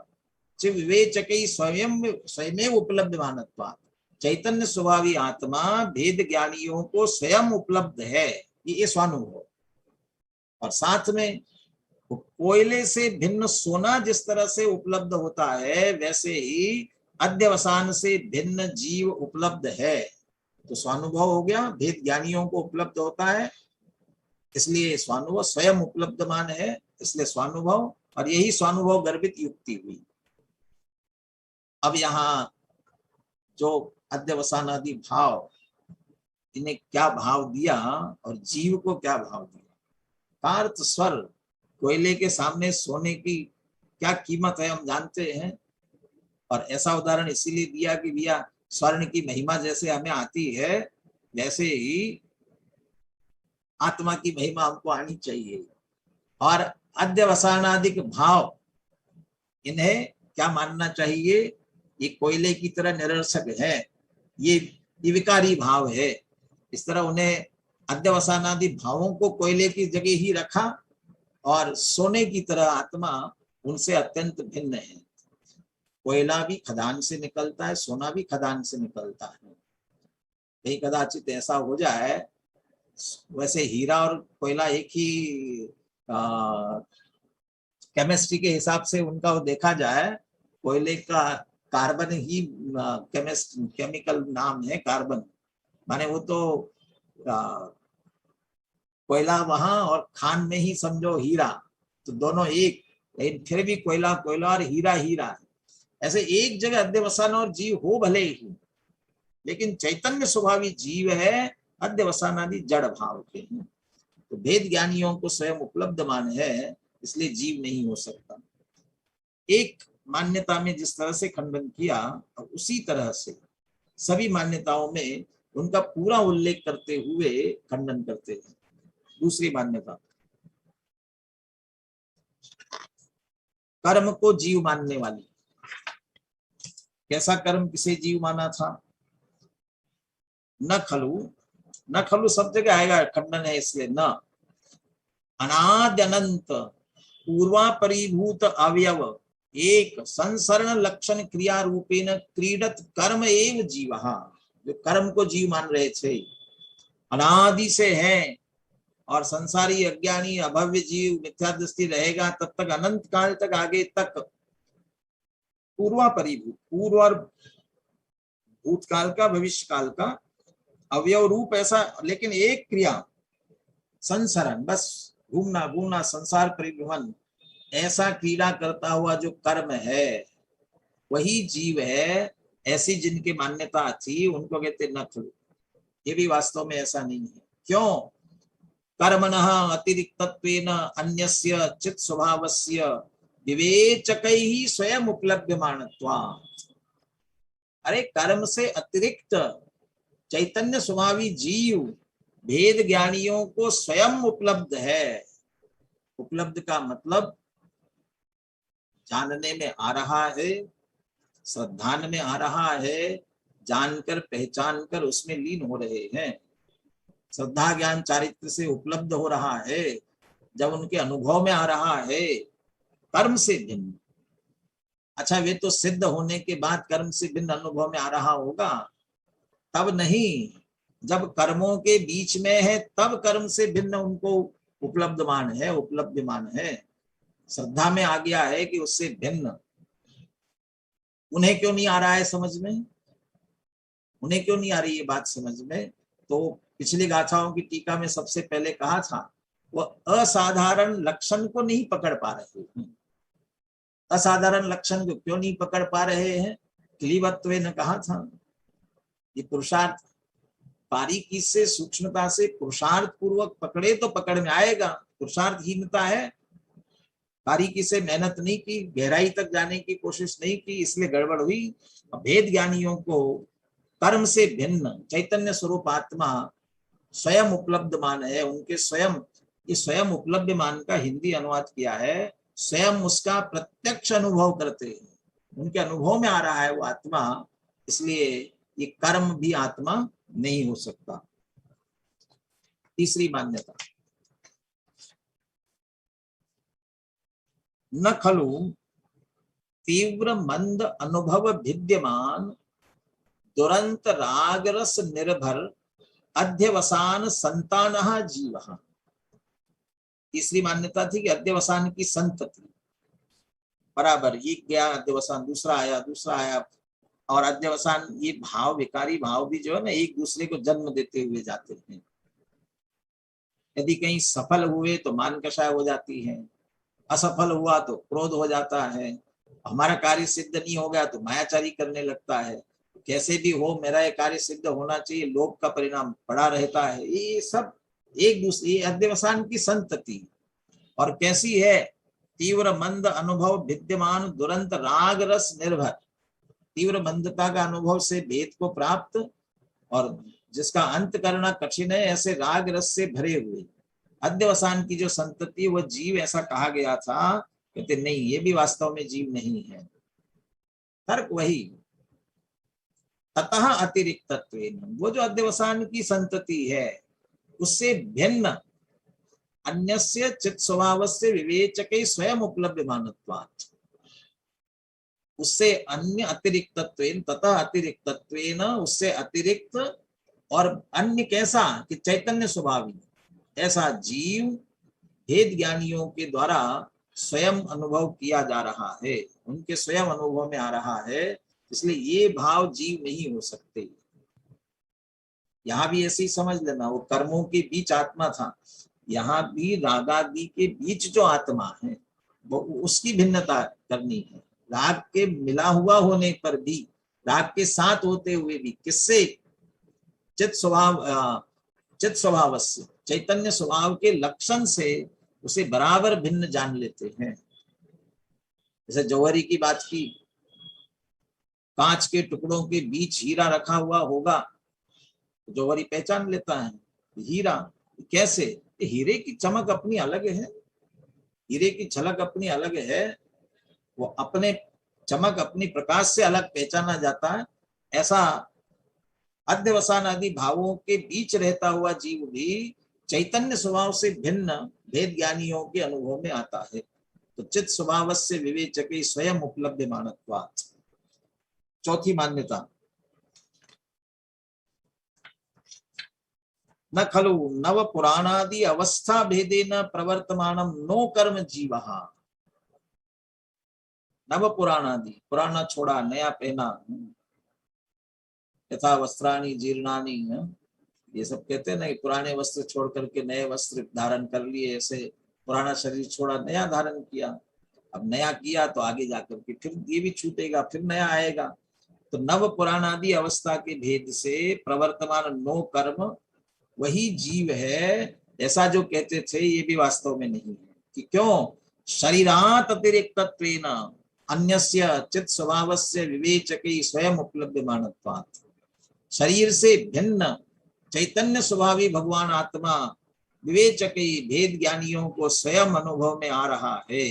च विवेचकै स्वयं उपलब्धमानत्वात्। चैतन्य स्वभावी आत्मा भेद ज्ञानियों को स्वयं उपलब्ध है, ये स्वानुभव। और साथ में कोयले से भिन्न सोना जिस तरह से उपलब्ध होता है, वैसे ही अध्यवसान से भिन्न जीव उपलब्ध है। तो स्वानुभव हो गया, भेद ज्ञानियों को उपलब्ध होता है, इसलिए स्वानुभव स्वयं उपलब्धमान है, इसलिए स्वानुभव, और यही स्वानुभव गर्भित युक्ति हुई। अब यहाँ जो अध्यवसान आदि भाव, इन्हें क्या भाव दिया और जीव को क्या भाव दिया। कार्त स्वर, कोयले के सामने सोने की क्या कीमत है हम जानते हैं, और ऐसा उदाहरण इसीलिए दिया कि भैया स्वर्ण की महिमा जैसे हमें आती है, वैसे ही आत्मा की महिमा हमको आनी चाहिए। और अध्यवसानादिक भाव, इन्हें क्या मानना चाहिए? ये कोयले की तरह निरर्थक है, ये विकारी भाव है। इस तरह उन्हें अध्यवसानादि भावों को कोयले की जगह ही रखा, और सोने की तरह आत्मा उनसे अत्यंत भिन्न है। कोयला भी खदान से निकलता है, सोना भी खदान से निकलता है। कहीं कदाचित ऐसा हो जाए, वैसे हीरा और कोयला एक ही केमिस्ट्री के हिसाब से उनका देखा जाए, कोयले का कार्बन ही केमिकल नाम है कार्बन, माने वो तो कोयला वहां और खान में ही समझो हीरा, तो दोनों एक, लेकिन फिर भी कोयला कोयला और हीरा हीरा है। ऐसे एक जगह अध्यवसान और जीव हो भले ही, लेकिन चैतन्य स्वभावी जीव है, अध्यवसान आदि जड़ भाव के हैं। तो भेद ज्ञानियों को स्वयं उपलब्ध मान है, इसलिए जीव नहीं हो सकता। एक मान्यता में जिस तरह से खंडन किया, उसी तरह से सभी मान्यताओं में उनका पूरा उल्लेख करते हुए खंडन करते हैं। दूसरी मान्यता, कर्म को जीव मानने वाली। कैसा कर्म किसे जीव माना था? न खलु, न खलु सब जगह आएगा, खंडन है इसलिए। न अनाद्य अनंत पूर्वा परिभूत अवयव एक संसरण लक्षण क्रिया रूपेण क्रीडत कर्म एव जीव। जो कर्म को जीव मान रहे थे, अनादि से हैं, और संसारी अज्ञानी अभव्य जीव मिथ्या दृष्टि रहेगा तब तक, अनंत काल तक, आगे तक। पूर्वा परिभूत, पूर्व और भूतकाल का, भविष्य काल का अवयव रूप ऐसा, लेकिन एक क्रिया संसरण, बस घूमना घूमना, संसार परिभ्रमण, ऐसा क्रीड़ा करता हुआ जो कर्म है वही जीव है। ऐसी जिनकी मान्यता थी उनको कहते न खलु। ये भी वास्तव में ऐसा नहीं है। क्यों? कर्मणः अतिरिक्तत्वेन अन्यस्य चित् स्वभावस्य विवेचकैः स्वयं उपलभ्यमानत्वात्। अरे कर्म से अतिरिक्त चैतन्य स्वभावी जीव भेद ज्ञानियों को स्वयं उपलब्ध है। उपलब्ध का मतलब जानने में आ रहा है, श्रद्धान में आ रहा है, जानकर पहचान कर उसमें लीन हो रहे हैं। श्रद्धा ज्ञान चारित्र से उपलब्ध हो रहा है, जब उनके अनुभव में आ रहा है, कर्म से भिन्न। अच्छा, वे तो सिद्ध होने के बाद कर्म से भिन्न अनुभव में आ रहा होगा, तब नहीं। जब कर्मों के बीच में है तब कर्म से भिन्न उनको उपलब्धमान है, उपलब्धमान है। श्रद्धा में आ गया है कि उससे भिन्न। उन्हें क्यों नहीं आ रहा है समझ में? उन्हें क्यों नहीं आ रही ये बात समझ में? तो पिछली गाथाओं की टीका में सबसे पहले कहा था, वह असाधारण लक्षण को नहीं पकड़ पा रहे हैं। असाधारण लक्षण को क्यों नहीं पकड़ पा रहे हैं? क्लीवत्व ने कहा था, ये पुरुषार्थ बारीकी से, सूक्ष्मता से, पुरुषार्थ पूर्वक पकड़े तो पकड़ में आएगा। पुरुषार्थहीनता है, बारीकी से मेहनत नहीं की, गहराई तक जाने की कोशिश नहीं की, इसलिए गड़बड़ हुई। भेद ज्ञानियों को कर्म से भिन्न चैतन्य स्वरूप आत्मा स्वयं उपलब्ध मान है। उनके स्वयं, ये स्वयं उपलब्ध मान का हिंदी अनुवाद किया है, स्वयं उसका प्रत्यक्ष अनुभव करते हैं, उनके अनुभव में आ रहा है वो आत्मा, इसलिए ये कर्म भी आत्मा नहीं हो सकता। तीसरी मान्यता, न खलु तीव्र मंद अनुभव भिद्यमान दुरंत रागरस निर्भर अध्यवसान संतानः जीवः। तीसरी मान्यता थी कि अध्यवसान की संतति, बराबर ये गया अध्यवसान, दूसरा आया, और अध्यवसान, ये भाव, विकारी भाव भी जो है ना, एक दूसरे को जन्म देते हुए जाते हैं। यदि कहीं सफल हुए तो मान कषाय हो जाती है, असफल हुआ तो क्रोध हो जाता है, हमारा कार्य सिद्ध नहीं हो गया तो मायाचारी करने लगता है। कैसे भी हो, मेरा ये कार्य सिद्ध होना चाहिए, लोभ का परिणाम पड़ा रहता है। ये सब एक दूसरे, अध्यवसान की संतति। और कैसी है? तीव्र मंद अनुभव विद्यमान दुरंत राग रस निर्भर। तीव्र मंदता का अनुभव से भेद को प्राप्त, और जिसका अंत करना कठिन है, ऐसे राग रस से भरे हुए अध्यवसान की जो संतति वह जीव, ऐसा कहा गया था। कहते नहीं, ये भी वास्तव में जीव नहीं है। तर्क वही, ततः अतिरिक्तत्वेन, वो जो अध्यवसान की संतति है उससे भिन्न अन्यस्य चित्त स्वभावस्य विवेचके स्वयं उपलभ्यमानत्वात्, उससे अन्य अतिरिक्तत्वेन, ततः अतिरिक्तत्वेन, उससे अतिरिक्त और अन्य कैसा कि चैतन्य स्वभावी, ऐसा जीव भेद ज्ञानियों के द्वारा स्वयं अनुभव किया जा रहा है, उनके स्वयं अनुभव में आ रहा है। इसलिए ये भाव जीव नहीं हो सकते। यहां भी ऐसी समझ लेना, वो कर्मों के बीच आत्मा था, यहाँ भी रागादि के बीच जो आत्मा है वो उसकी भिन्नता करनी है। राग के मिला हुआ होने पर भी, राग के साथ होते हुए भी, किससे? चित्त स्वभाव से, चैतन्य स्वभाव के लक्षण से उसे बराबर भिन्न जान लेते हैं। जैसे जौहरी की बात की, कांच के टुकड़ों के बीच हीरा रखा हुआ होगा तो जौहरी पहचान लेता है हीरा। कैसे? हीरे की चमक अपनी अलग है, हीरे की झलक अपनी अलग है, वो अपने चमक, अपनी प्रकाश से अलग पहचाना जाता है। ऐसा अध्यवसान आदि भावों के बीच रहता हुआ जीव भी चैतन्य स्वभाव से भिन्न भेद ज्ञानियों के अनुभव में आता है। तो चित्त स्वभाव से विवेचके स्वयं उपलब्धमानत्वात्। चौथी मान्यता, न खलु नव पुराणादि अवस्था भेदेन प्रवर्तमानम नो कर्म जीवः। नव पुराणादि, पुराना छोड़ा नया पहना, यथा वस्त्राणि जीर्णानि, ये सब कहते हैं ना, पुराने वस्त्र छोड़ करके नए वस्त्र धारण कर लिए, ऐसे पुराना शरीर छोड़ा नया धारण किया। अब नया किया तो आगे जाकर के फिर ये भी छूटेगा, फिर नया आएगा। तो नव पुराणादि अवस्था के भेद से प्रवर्तमान नो कर्म, वही जीव है ऐसा जो कहते थे, ये भी वास्तव में नहीं है। कि क्यों? शरीरात अतिरिक्तत्वेन अन्यस्य चित्त स्वभावस्य विवेचके स्वयं उपलब्धमानत्वात्। शरीर से भिन्न चैतन्य स्वभावी भगवान आत्मा विवेचके भेद ज्ञानियों को स्वयं अनुभव में आ रहा है।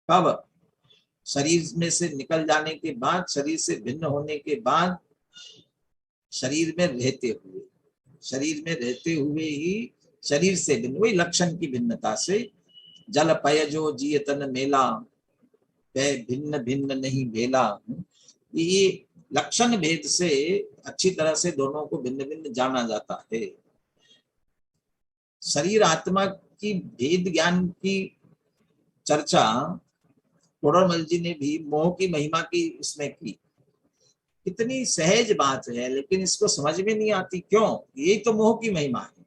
कब? शरीर में से निकल जाने के बाद, शरीर से भिन्न होने के बाद, शरीर में रहते हुए, शरीर में रहते हुए ही शरीर से भिन्न, वही लक्षण की भिन्नता से। जल पय जो जिय तन मेला, वह भिन्न भिन्न नहीं भेला। ये लक्षण भेद से अच्छी तरह से दोनों को भिन्न भिन्न जाना जाता है। शरीर आत्मा की भेद ज्ञान की चर्चा तोडरमल जी ने भी मोह की महिमा की उसमें की। कितनी सहज बात है, लेकिन इसको समझ में नहीं आती। क्यों? यही तो मोह की महिमा है।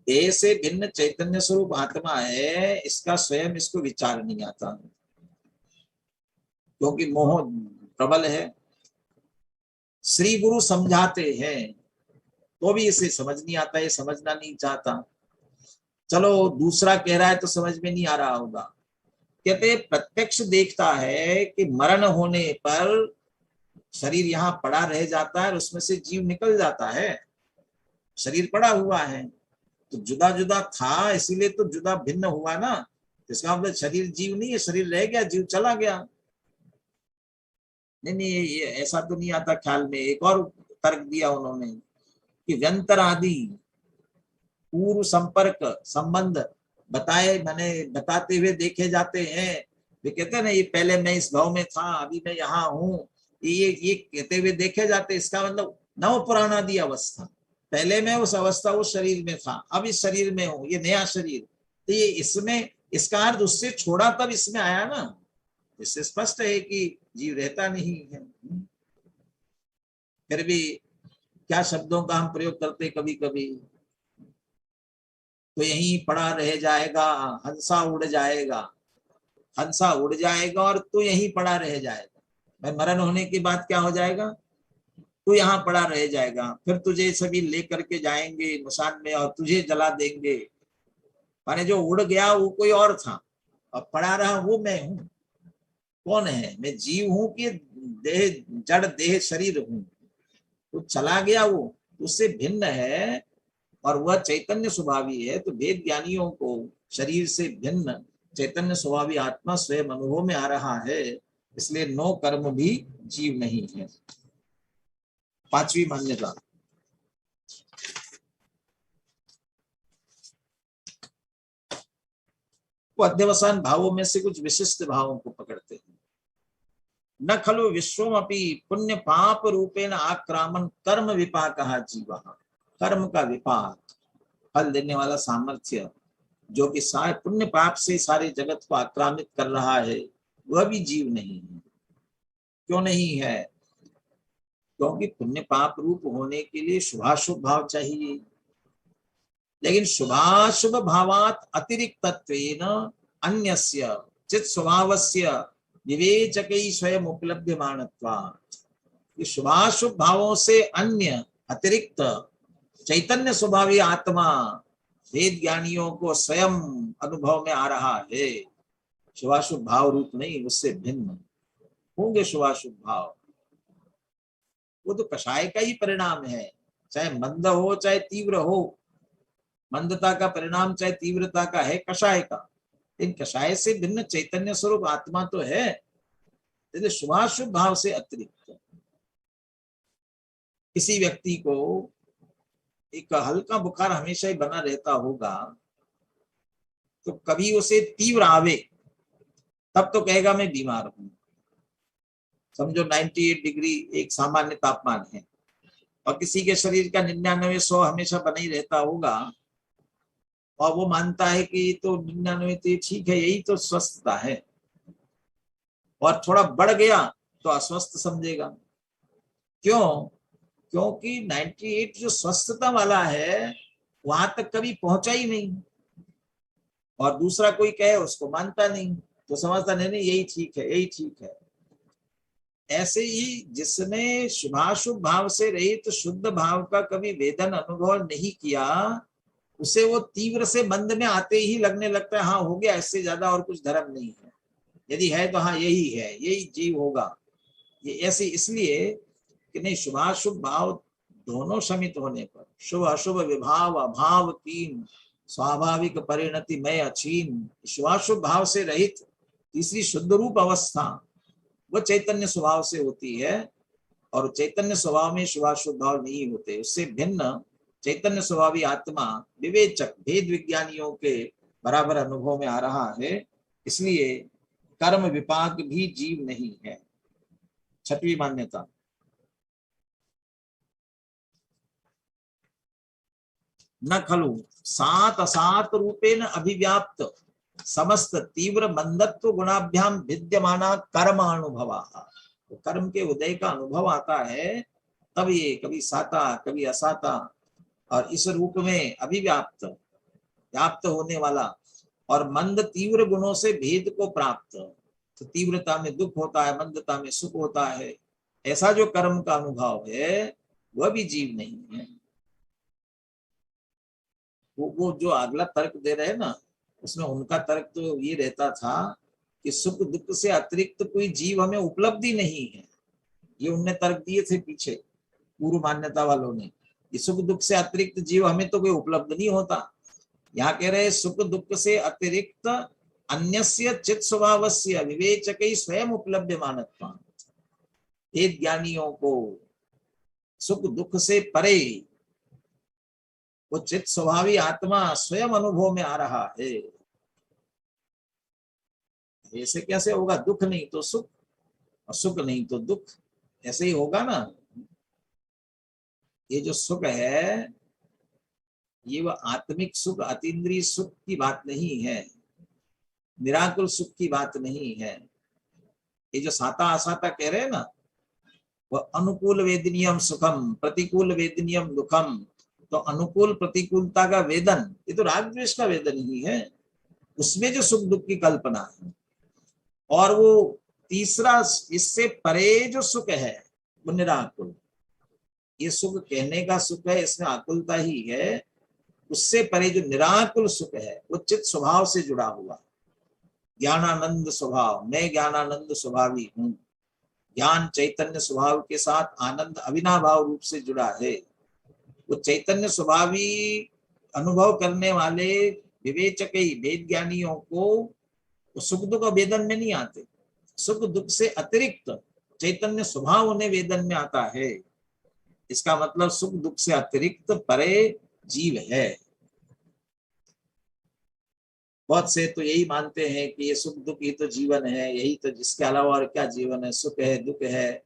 देह से भिन्न चैतन्य स्वरूप आत्मा है, इसका स्वयं इसको विचार नहीं आता, क्योंकि मोह प्रबल है। श्री गुरु समझाते हैं तो भी इसे समझ नहीं आता, ये समझना नहीं चाहता। चलो दूसरा कह रहा है तो समझ में नहीं आ रहा होगा। कहते प्रत्यक्ष देखता है कि मरण होने पर शरीर यहाँ पड़ा रह जाता है और उसमें से जीव निकल जाता है। शरीर पड़ा हुआ है तो जुदा जुदा था, इसीलिए तो जुदा भिन्न हुआ ना। इसका मतलब शरीर जीव नहीं है, शरीर रह गया, जीव चला गया। नहीं, ये ऐसा तो नहीं आता ख्याल में। एक और तर्क दिया उन्होंने कि व्यंतर आदि पूर्व संपर्क संबंध बताते हुए देखे जाते हैं। वे कहते हैं ना, ये पहले मैं इस भाव में था, अभी मैं यहाँ हूँ, ये कहते हुए देखे जाते। इसका मतलब नव पुराणादि अवस्था, पहले मैं उस अवस्था उस शरीर में था, अब इस शरीर में हूँ, ये नया शरीर। तो ये इसमें, इसका अर्थ उससे छोड़ा तब इसमें आया ना। इससे स्पष्ट है कि जीव रहता नहीं है। फिर भी क्या शब्दों का हम प्रयोग करते कभी कभी, तो यहीं पड़ा रह जाएगा, हंसा उड़ जाएगा, हंसा उड़ जाएगा और तू यहीं पड़ा रह जाएगा। मैं मरण होने के बाद क्या हो जाएगा? तू यहाँ पड़ा रह जाएगा, फिर तुझे सभी लेकर के जाएंगे मसान में और तुझे जला देंगे। माने जो उड़ गया वो कोई और था और पड़ा रहा वो मैं हूं। कौन है, मैं जीव हूं कि देह, जड़ देह शरीर हूं। तो चला गया वो, उससे भिन्न है और वह चैतन्य स्वभावी है। तो वेद ज्ञानियों को शरीर से भिन्न चैतन्य स्वभावी आत्मा स्वयं अनुभव में आ रहा है, इसलिए नो कर्म भी जीव नहीं है। पांचवी मान्यता, वो अध्यवसान भावों में से कुछ विशिष्ट भावों को पकड़ते हैं। न खलु विश्वमपि पुण्य पाप रूपेण आक्रामन कर्म विपाकः जीवः। कर्म का विपाक, फल देने वाला सामर्थ्य, जो कि सारे पुण्य पाप से सारे जगत को आक्रामित कर रहा है, वह भी जीव नहीं है। क्यों नहीं है? क्योंकि पुण्य पाप रूप होने के लिए शुभाशुभ भाव चाहिए, लेकिन शुभाशुभ भावात अतिरिक्तत्वेन अन्यस्य चित स्वभावस्य विवेचकै स्वयं उपलब्ध्यमानत्वात्। ये शुभाशुभ भावों से अन्य अतिरिक्त चैतन्य स्वभावी आत्मा वेद ज्ञानियों को स्वयं अनुभव में आ रहा है। शुभाशुभ भाव रूप नहीं, उससे भिन्न होंगे शुभाशुभ भाव। वो तो कषाय का ही परिणाम है, चाहे मंद हो चाहे तीव्र हो। मंदता का परिणाम चाहे तीव्रता का है कषाय का, लेकिन कषाय से भिन्न चैतन्य स्वरूप आत्मा तो है, इसलिए शुभाशुभ भाव से अतिरिक्त। किसी व्यक्ति को एक हल्का बुखार हमेशा ही बना रहता होगा, तो कभी उसे तीव्र आवे तब तो कहेगा मैं बीमार हूं। समझो 98 डिग्री एक सामान्य तापमान है और किसी के शरीर का 99-100 हमेशा बना ही रहता होगा, और वो मानता है कि तो 99 तो ठीक है, यही तो स्वस्थता है, और थोड़ा बढ़ गया तो अस्वस्थ समझेगा। क्यों? क्योंकि 98 जो स्वस्थता वाला है वहां तक कभी पहुंचा ही नहीं, और दूसरा कोई कहे उसको मानता नहीं, तो समझता नहीं यही ठीक है, यही ठीक है। ऐसे ही जिसने शुभाशुभ भाव से रहित शुद्ध भाव का कभी वेदन अनुभव नहीं किया, उसे वो तीव्र से मंद में आते ही लगने लगता है हाँ हो गया, इससे ज्यादा और कुछ धर्म नहीं है, यदि है तो हाँ यही है, यही जीव होगा। ये ऐसे इसलिए कि नहीं, शुभाशुभ भाव दोनों शमित होने पर शुभ अशुभ विभाव अभाव तीन स्वाभाविक परिणति में अछीन, शुभाशुभ भाव से रहित तीसरी शुद्ध रूप अवस्था वह चैतन्य स्वभाव से होती है, और चैतन्य स्वभाव में शुभाशुभ भाव नहीं होते। उससे भिन्न चैतन्य स्वभावी आत्मा विवेचक भेद विज्ञानियों के बराबर अनुभव में आ रहा है, इसलिए कर्म विपाक भी जीव नहीं है। छठवीं मान्यता, न खलु सात असात रूपेण अभिव्याप्त समस्त तीव्र मंदत्व गुणाभ्याम विद्यमाना कर्म अनुभवा। तो कर्म के उदय का अनुभव आता है तब ये कभी साता कभी असाता, और इस रूप में अभिव्याप्त व्याप्त होने वाला और मंद तीव्र गुणों से भेद को प्राप्त। तो तीव्रता में दुख होता है, मंदता में सुख होता है, ऐसा जो कर्म का अनुभव है वह भी जीव नहीं है। वो जो अगला तर्क दे रहे हैं ना, उसमें उनका तर्क तो ये रहता था कि सुख दुख से अतिरिक्त कोई जीव हमें उपलब्धि नहीं है। ये उनने तर्क दिए थे पीछे पूर्व मान्यता वालों ने, कि सुख दुख से अतिरिक्त जीव हमें तो कोई उपलब्ध नहीं होता। यहाँ कह रहे सुख दुख से अतिरिक्त अन्यस्य चित स्वभावस्य विवेचकै स्वयं उपलब्ध्यमानत्वात्। वेद ज्ञानियों को सुख दुख से परे वो चित स्वभावी आत्मा स्वयं अनुभव में आ रहा है। ऐसे कैसे होगा? दुख नहीं तो सुख और सुख नहीं तो दुख, ऐसे ही होगा ना। ये जो सुख है ये वह आत्मिक सुख अतीन्द्रिय सुख की बात नहीं है, निराकुल सुख की बात नहीं है। ये जो साता असाता कह रहे हैं ना, वह अनुकूल वेदनीयम सुखम प्रतिकूल वेदनीयम दुखम। तो अनुकूल प्रतिकूलता का वेदन ये तो राग द्वेष का वेदन ही है, उसमें जो सुख दुख की कल्पना है। और वो तीसरा इससे परे जो सुख है वो निराकुल। ये सुख कहने का सुख है, इसमें आकुलता ही है। उससे परे जो निराकुल सुख है वो चित्त स्वभाव से जुड़ा हुआ, ज्ञानानंद स्वभाव, मैं ज्ञानानंद स्वभावी हूँ। ज्ञान चैतन्य स्वभाव के साथ आनंद अविनाभाव रूप से जुड़ा है। वो चैतन्य स्वभावी अनुभव करने वाले विवेचक ही वेद ज्ञानियों को सुख दुख वेदन में नहीं आते। सुख दुख से अतिरिक्त चैतन्य स्वभाव उन्हें वेदन में आता है। इसका मतलब सुख दुख से अतिरिक्त परे जीव है। बहुत से तो यही मानते हैं कि ये सुख दुख ही तो जीवन है, यही तो, जिसके अलावा और क्या जीवन है, सुख है दुख है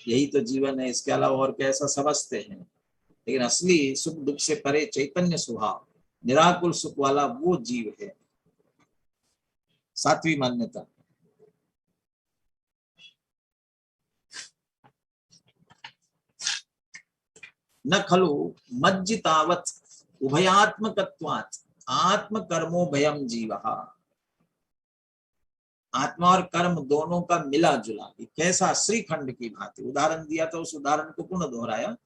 यही तो जीवन है, इसके अलावा और क्या, ऐसा समझते हैं। लेकिन असली सुख दुख से परे चैतन्य स्वभाव निराकुल सुख वाला वो जीव है। सातवीं मान्यता, न खलु मज्जितावत उभयात्मकत्वात् आत्म कर्मो भयम जीवः। आत्मा और कर्म दोनों का मिला जुला, कैसा, श्रीखंड की भांति। उदाहरण दिया था, उस उदाहरण को पुनः दोहराया।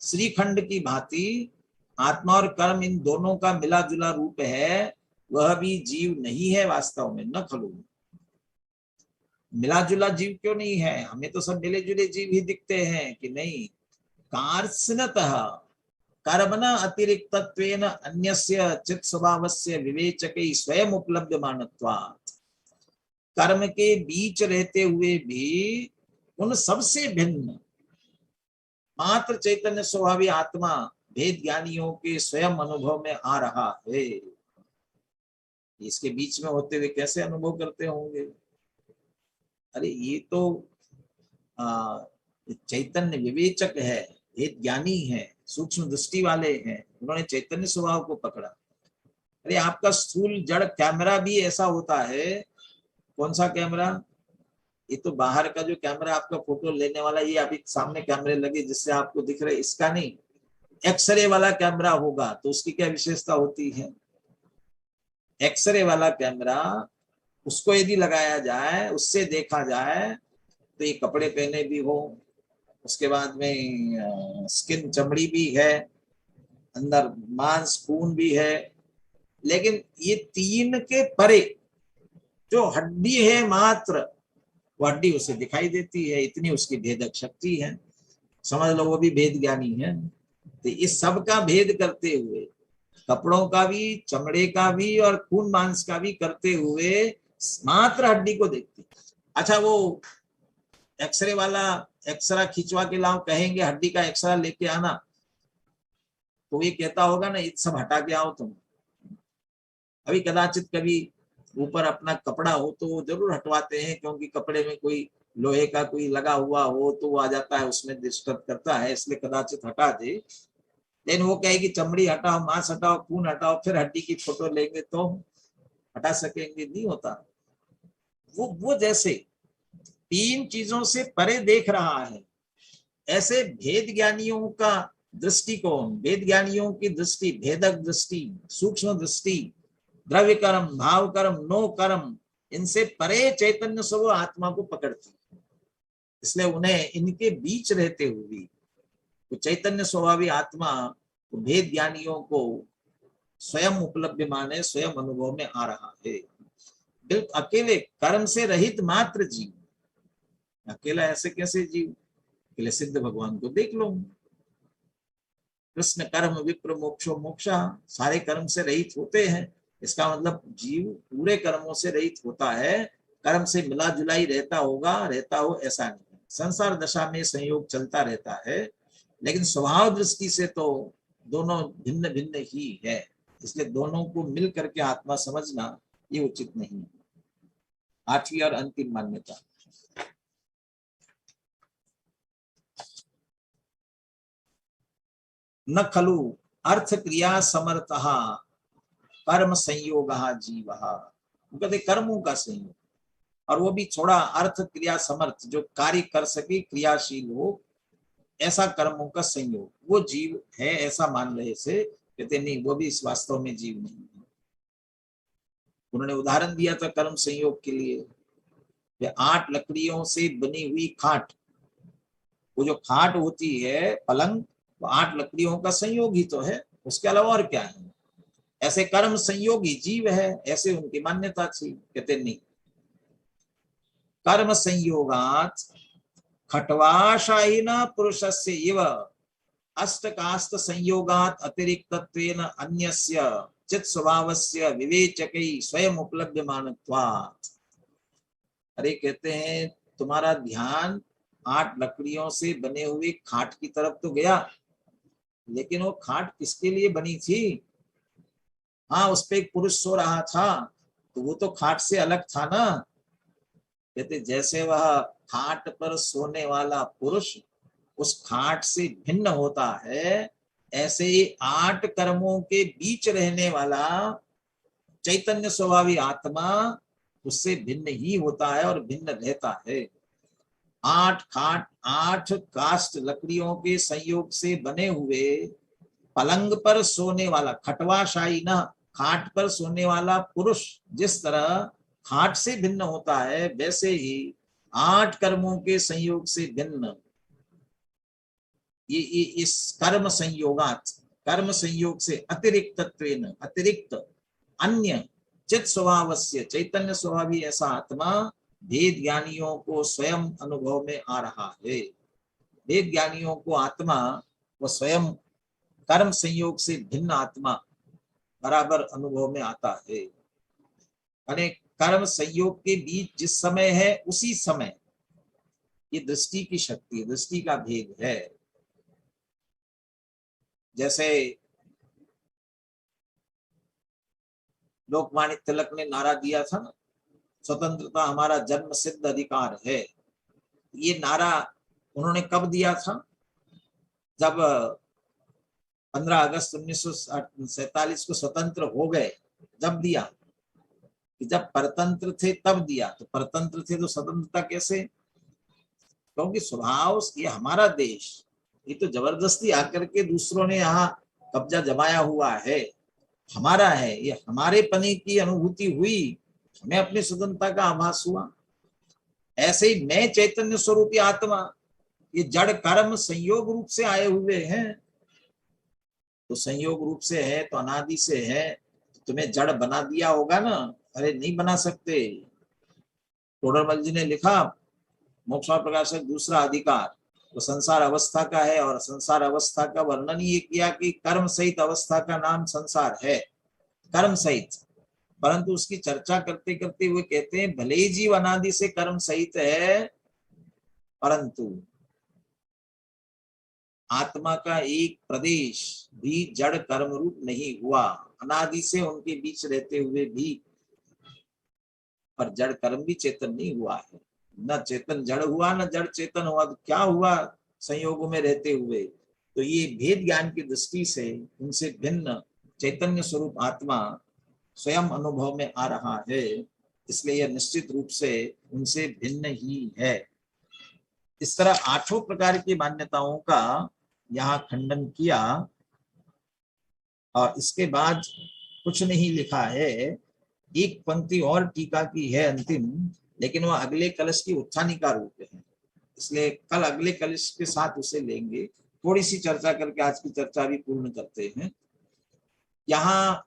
श्रीखंड की भांति आत्मा और कर्म इन दोनों का मिला जुला रूप है, वह भी जीव नहीं है वास्तव में। न खलु, मिला जुला जीव क्यों नहीं है? हमें तो सब मिले जुले जीव ही दिखते हैं कि नहीं। कार्त्स्नतः कर्मणा अतिरिक्तत्वेन अन्यस्य चित् स्वभावस्य विवेचकै स्वयं उपलब्धमानत्वात्। कर्म के बीच रहते हुए भी उन सबसे भिन्न मात्र चैतन्य स्वभावी आत्मा भेद ज्ञानियों के स्वयं अनुभव में आ रहा है। इसके बीच में होते हुए कैसे अनुभव करते होंगे? अरे ये तो चैतन्य विवेचक है, भेद ज्ञानी है, सूक्ष्म दृष्टि वाले हैं, उन्होंने चैतन्य स्वभाव को पकड़ा। अरे आपका स्थूल जड़ कैमरा भी ऐसा होता है। कौन सा कैमरा? ये तो बाहर का जो कैमरा आपका फोटो लेने वाला, ये अभी सामने कैमरे लगे जिससे आपको दिख रहे, इसका नहीं। एक्सरे वाला कैमरा होगा तो उसकी क्या विशेषता होती है? एक्सरे वाला कैमरा, उसको यदि लगाया जाए, उससे देखा जाए तो ये कपड़े पहने भी हो, उसके बाद में स्किन चमड़ी भी है, अंदर मांस खून भी है, लेकिन ये तीन के परे जो हड्डी है मात्र, वो हड्डी उसे दिखाई देती है, इतनी उसकी भेदक शक्ति है। समझ लो वो भी भेद ज्ञानी है। तो इस सब का भेद करते हुए, कपड़ों का भी, चमड़े का भी और खून मांस का भी करते हुए मात्र हड्डी को देखते। अच्छा, वो एक्सरे वाला एक्सरा खिंचवा के लाओ, कहेंगे हड्डी का एक्सरा लेके आना, तो ये कहता होगा ना, ये सब हटा के आओ तुम। अभी कदाचित कभी ऊपर अपना कपड़ा हो तो वो जरूर हटवाते हैं, क्योंकि कपड़े में कोई लोहे का कोई लगा हुआ हो तो वो आ जाता है, उसमें डिस्टर्ब करता है, इसलिए कदाचित हटा दे। लेकिन वो कहेगी चमड़ी हटाओ, मांस हटाओ, खून हटाओ, फिर हड्डी की फोटो लेंगे तो हटा सकेंगे? नहीं होता। वो जैसे तीन चीजों से परे देख रहा है, ऐसे भेद ज्ञानियों का दृष्टिकोण, भेद ज्ञानियों की दृष्टि, भेदक दृष्टि, सूक्ष्म दृष्टि, द्रव्य कर्म, भाव कर्म, नो कर्म, इनसे परे चैतन्य स्वभाव आत्मा को पकड़ती है। इसलिए उन्हें इनके बीच रहते हुए तो चैतन्य स्वभावी आत्मा तो भेद ज्ञानियों को स्वयं उपलब्ध माने, स्वयं अनुभव में आ रहा है। बिल्कुल अकेले कर्म से रहित मात्र जीव, अकेला ऐसे कैसे जीव? अकेले सिद्ध भगवान को देख लो। कृष्ण कर्म विप्र मोक्षो मोक्षा, सारे कर्म से रहित होते हैं। इसका मतलब जीव पूरे कर्मों से रहित होता है, कर्म से मिला जुला ही रहता होगा, रहता हो ऐसा नहीं। संसार दशा में संयोग चलता रहता है, लेकिन स्वभाव दृष्टि से तो दोनों भिन्न भिन्न ही है। इसलिए दोनों को मिल करके आत्मा समझना ये उचित नहीं है। आठवीं और अंतिम मान्यता, न खलु अर्थ क्रिया समर्थः कर्म संयोग जीव। कहते कर्मों का संयोग, और वो भी थोड़ा अर्थ क्रिया समर्थ, जो कार्य कर सके, क्रियाशील हो, ऐसा कर्मों का संयोग वो जीव है, ऐसा मान रहे से। कहते नहीं, वो भी इस वास्तव में जीव नहीं है। उन्होंने उदाहरण दिया था कर्म संयोग के लिए, 8 लकड़ियों से बनी हुई खाट। वो जो खाट होती है पलंग, वो 8 लकड़ियों का संयोग ही तो है, उसके अलावा और क्या है? ऐसे कर्म संयोगी जीव है, ऐसे उनकी मान्यता थी। कहते नहीं, कर्म संयोगात खट्वाशायिन पुरुषस्य इव अष्टकाष्ट संयोगात अतिरिक्तत्वेन अन्यस्य चित् स्वभावस्य विवेचकै स्वयं उपलभ्यमानत्वात्। अरे कहते हैं तुम्हारा ध्यान 8 लकड़ियों से बने हुए खाट की तरफ तो गया, लेकिन वो खाट किसके लिए बनी थी? हाँ, उस पे एक पुरुष सो रहा था, तो वो तो खाट से अलग था ना। कहते जैसे वह खाट पर सोने वाला पुरुष उस खाट से भिन्न होता है, ऐसे ही 8 कर्मों के बीच रहने वाला चैतन्य स्वभावी आत्मा उससे भिन्न ही होता है और भिन्न रहता है। 8 काष्ठ लकड़ियों के संयोग से बने हुए पलंग पर सोने वाला खटवाशाही न खाट पर सोने वाला पुरुष जिस तरह खाट से भिन्न होता है, वैसे ही 8 कर्मों के संयोग से भिन्न ये इस कर्म संयोग से अतिरिक्त अन्य चित स्वभावस्य चैतन्य स्वभावी ऐसा आत्मा भेद ज्ञानियों को स्वयं अनुभव में आ रहा है। भेद ज्ञानियों को आत्मा वो स्वयं कर्म संयोग से भिन्न आत्मा बराबर अनुभव में आता है। यानी कर्म संयोग के बीच जिस समय है उसी समय ये दृष्टि की शक्ति, दृष्टि का भेद है। जैसे लोकमान्य तिलक ने नारा दिया था ना, स्वतंत्रता हमारा जन्म सिद्ध अधिकार है। ये नारा उन्होंने कब दिया था? जब 15 अगस्त 1947 को स्वतंत्र हो गए, जब दिया। कि जब परतंत्र थे तब दिया, तो परतंत्र थे तो स्वतंत्रता कैसे? क्योंकि स्वभाव ये हमारा देश, ये तो जबरदस्ती आकर के दूसरों ने यहाँ कब्जा जमाया हुआ है, हमारा है, ये हमारे पने की अनुभूति हुई, हमें अपनी स्वतंत्रता का आभास हुआ। ऐसे ही मैं चैतन्य स्वरूपी आत्मा ये जड़ कर्म संयोग रूप से आए हुए हैं। तो संयोग रूप से है तो अनादि से है, तो तुम्हें जड़ बना दिया होगा ना? अरे नहीं बना सकते। टोडरमल जी ने लिखा मोक्ष प्रकाशक दूसरा अधिकार तो संसार अवस्था का है, और संसार अवस्था का वर्णन ये किया कि कर्म सहित अवस्था का नाम संसार है, कर्म सहित। परंतु उसकी चर्चा करते करते हुए कहते हैं भले ही जीव अनादि से कर्म सहित है, परंतु आत्मा का एक प्रदेश भी जड़ कर्म रूप नहीं हुआ, अनादि से उनके बीच रहते हुए भी, पर जड़ कर्म भी चेतन नहीं हुआ है। न चेतन जड़ हुआ न जड़ चेतन हुआ, तो क्या हुआ संयोगों में रहते हुए? तो ये भेद ज्ञान की दृष्टि से उनसे भिन्न चैतन्य स्वरूप आत्मा स्वयं अनुभव में आ रहा है, इसलिए यह निश्चित रूप से उनसे भिन्न ही है। इस तरह 8 प्रकार की मान्यताओं का यहाँ खंडन किया, और इसके बाद कुछ नहीं लिखा है। एक पंक्ति और टीका की है अंतिम, लेकिन वह अगले कलश की उत्थानी का रूप है, इसलिए कल अगले कलश के साथ उसे लेंगे। थोड़ी सी चर्चा करके आज की चर्चा भी पूर्ण करते हैं। यहाँ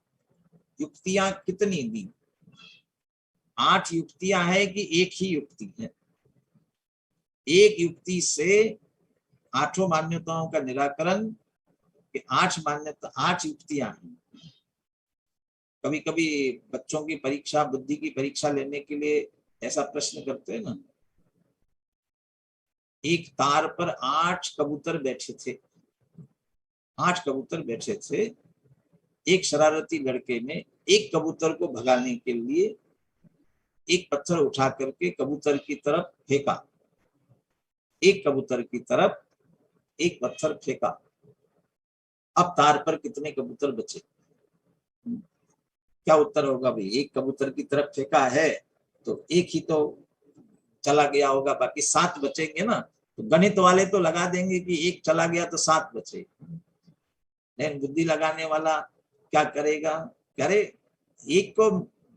युक्तियां कितनी दी? 8 युक्तियां हैं कि एक ही युक्ति है? एक युक्ति से 8 मान्यताओं का निराकरण, 8 युक्तियां हैं। कभी कभी बच्चों की परीक्षा, बुद्धि की परीक्षा लेने के लिए ऐसा प्रश्न करते हैं ना, एक तार पर 8 कबूतर बैठे थे। 8 कबूतर बैठे थे। एक शरारती लड़के ने एक कबूतर को भगाने के लिए एक पत्थर उठा करके कबूतर की तरफ फेंका। एक कबूतर की तरफ एक पत्थर फेंका। अब तार पर कितने कबूतर बचे? क्या उत्तर होगा भाई? एक कबूतर की तरफ फेंका है तो एक ही तो चला गया होगा, बाकी 7 बचेंगे ना। तो गणित वाले तो लगा देंगे कि एक चला गया तो 7 बचे, लेकिन बुद्धि लगाने वाला क्या करेगा? अरे एक को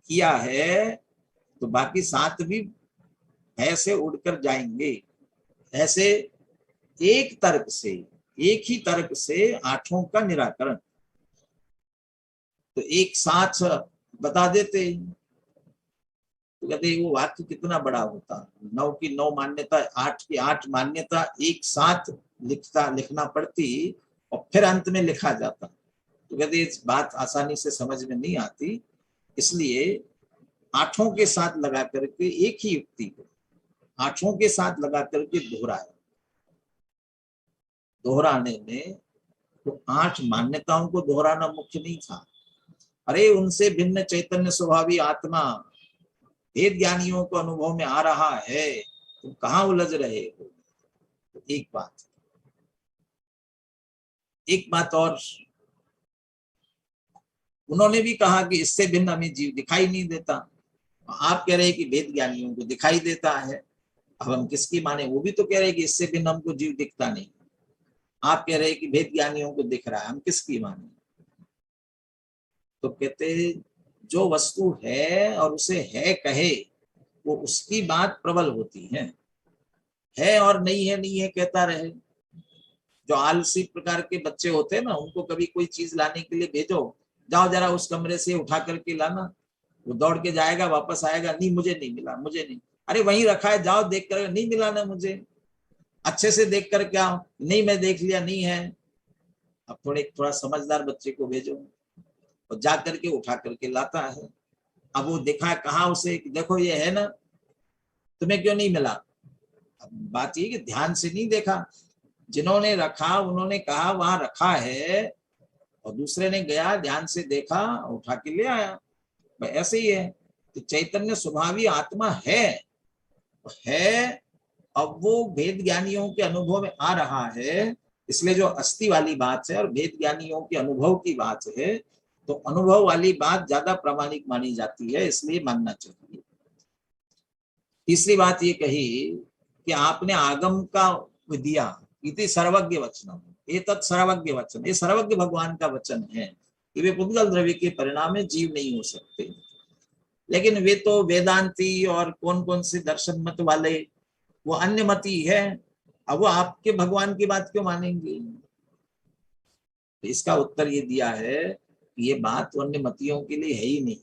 किया है तो बाकी 7 भी ऐसे उड़कर जाएंगे। ऐसे एक तर्क से, एक ही तर्क से 8 का निराकरण, तो एक साथ बता देते। तो कहते वो वाक्य कितना बड़ा होता, 9 की 9 मान्यता, 8 की 8 मान्यता एक साथ लिखना पड़ती और फिर अंत में लिखा जाता। तो कहते इस बात आसानी से समझ में नहीं आती, इसलिए 8 के साथ लगा करके एक ही युक्ति को 8 के साथ लगा करके दोहराया। दोहराने में तो 8 मान्यताओं को दोहराना मुख्य नहीं था। अरे उनसे भिन्न चैतन्य स्वभावी आत्मा वेद ज्ञानियों को अनुभव में आ रहा है, तुम कहां उलझ रहे हो। तो एक बात और, उन्होंने भी कहा कि इससे भिन्न हमें जीव दिखाई नहीं देता, आप कह रहे हैं कि वेद ज्ञानियों को दिखाई देता है। अब हम किसकी माने? वो भी तो कह रहे हैं कि इससे भिन्न हमको जीव दिखता नहीं, आप कह रहे हैं कि वेद ज्ञानियों को दिख रहा है, हम किसकी माने? तो कहते जो वस्तु है और उसे है कहे, वो उसकी बात प्रबल होती है और नहीं है कहता रहे। जो आलसी प्रकार के बच्चे होते हैं ना, उनको कभी कोई चीज लाने के लिए भेजो, जाओ जरा उस कमरे से उठा करके लाना, वो दौड़ के जाएगा, वापस आएगा, नहीं मुझे नहीं मिला, मुझे नहीं, अरे वहीं रखा है, जाओ देख कर, नहीं मिला ना मुझे, अच्छे से देख कर क्या, नहीं मैं देख लिया, नहीं है। अब थोड़ा समझदार बच्चे को भेजो और जा करके उठा करके लाता है। अब वो देखा कहा उसे, देखो ये है ना, तुम्हें क्यों नहीं मिला? अब बात ये कि ध्यान से नहीं देखा, जिन्होंने रखा उन्होंने कहा वहां रखा है, और दूसरे ने गया ध्यान से देखा उठा के ले आया। ऐसे ही है, तो चैतन्य स्वभावी आत्मा है, अब वो वेद ज्ञानियों के अनुभव में आ रहा है, इसलिए जो अस्थि वाली बात है और वेद ज्ञानियों के अनुभव की बात है, तो अनुभव वाली बात ज्यादा प्रामाणिक मानी जाती है, इसलिए मानना चाहिए। तीसरी बात ये कही कि आपने आगम का दिया, इति सर्वज्ञ वचनम, ये तत् सर्वज्ञ वचन, ये सर्वज्ञ भगवान का वचन है कि वे पुद्गल द्रव्य के परिणाम में जीव नहीं हो सकते। लेकिन वे तो वेदांती और कौन कौन से दर्शन मत वाले, वो अन्य मती है, अब वो आपके भगवान की बात क्यों मानेंगे? तो इसका उत्तर ये दिया है कि ये बात तो अन्य मतियों के लिए है ही नहीं।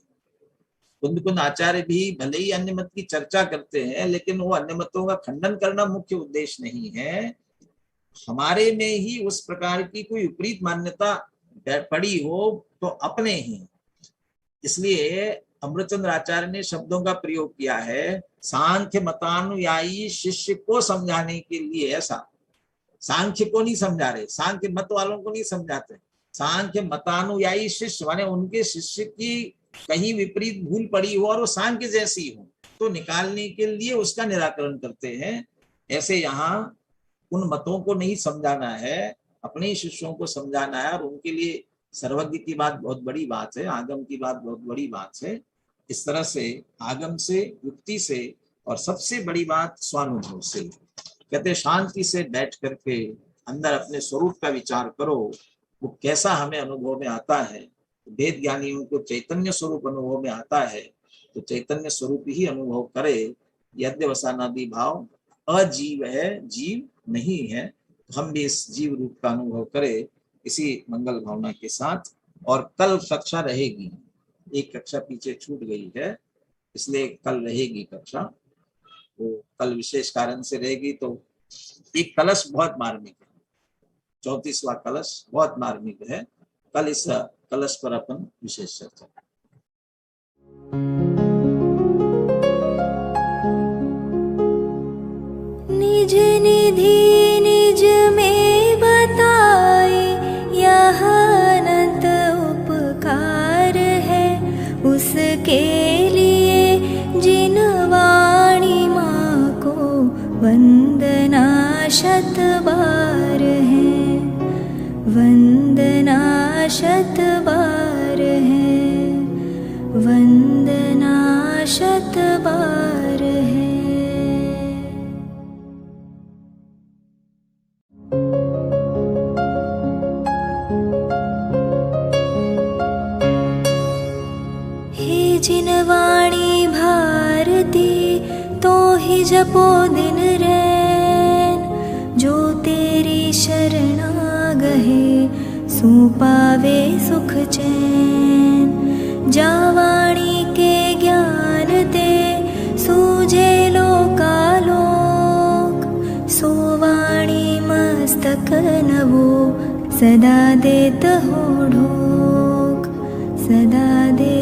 कुछ आचार्य भी भले ही अन्य मत की चर्चा करते हैं, लेकिन वो अन्य मतों का खंडन करना मुख्य उद्देश्य नहीं है। हमारे में ही उस प्रकार की कोई विपरीत मान्यता पड़ी हो तो अपने ही, इसलिए अमृतचंद्र आचार्य ने शब्दों का प्रयोग किया है, सांख्य मतानुयायी शिष्य को समझाने के लिए। ऐसा सांख्य को नहीं समझा रहे, सांख्य मत वालों को नहीं समझाते, सांख्य मतानुयायी शिष्य माने उनके शिष्य की कहीं विपरीत भूल पड़ी हो और वो सांख्य जैसी हो तो निकालने के लिए उसका निराकरण करते हैं। ऐसे यहाँ उन मतों को नहीं समझाना है, अपने ही शिष्यों को समझाना है, और उनके लिए सर्वज्ञ की बात बहुत बड़ी बात है, आगम की बात बहुत बड़ी बात है। इस तरह से आगम से, युक्ति से, और सबसे बड़ी बात स्वानुभव से। कहते शांति से बैठ करके अंदर अपने स्वरूप का विचार करो, वो कैसा हमें अनुभव में आता है। वेद ज्ञानियों को चैतन्य स्वरूप अनुभव में आता है, तो चैतन्य स्वरूप ही अनुभव करे। यद्यवसानादि भाव अजीव है, जीव नहीं है, तो हम भी इस जीव रूप का अनुभव करें इसी मंगल भावना के साथ। और कल कक्षा रहेगी, एक कक्षा पीछे छूट गई है, इसलिए कल रहेगी कक्षा, तो कल विशेष कारण से रहेगी। तो एक कलश बहुत मार्मिक है, 34वां कलश बहुत मार्मिक है, कल इस कलश पर अपन विशेष चर्चा। निज निधि निज में बताए, यह अनंत उपकार है उसके लिए जिन वाणी माँ को वंदना शत बार है, वंदना शत बार है, वंदना शत बार है। हे जिन वाणी भारती तो ही जपो दिन रैन, जो तेरी शरणा गहे सो पावे सुख चैन। जा वाणी के ज्ञान दे मस्तक नवो सदा देत हो ढोक, सदा दे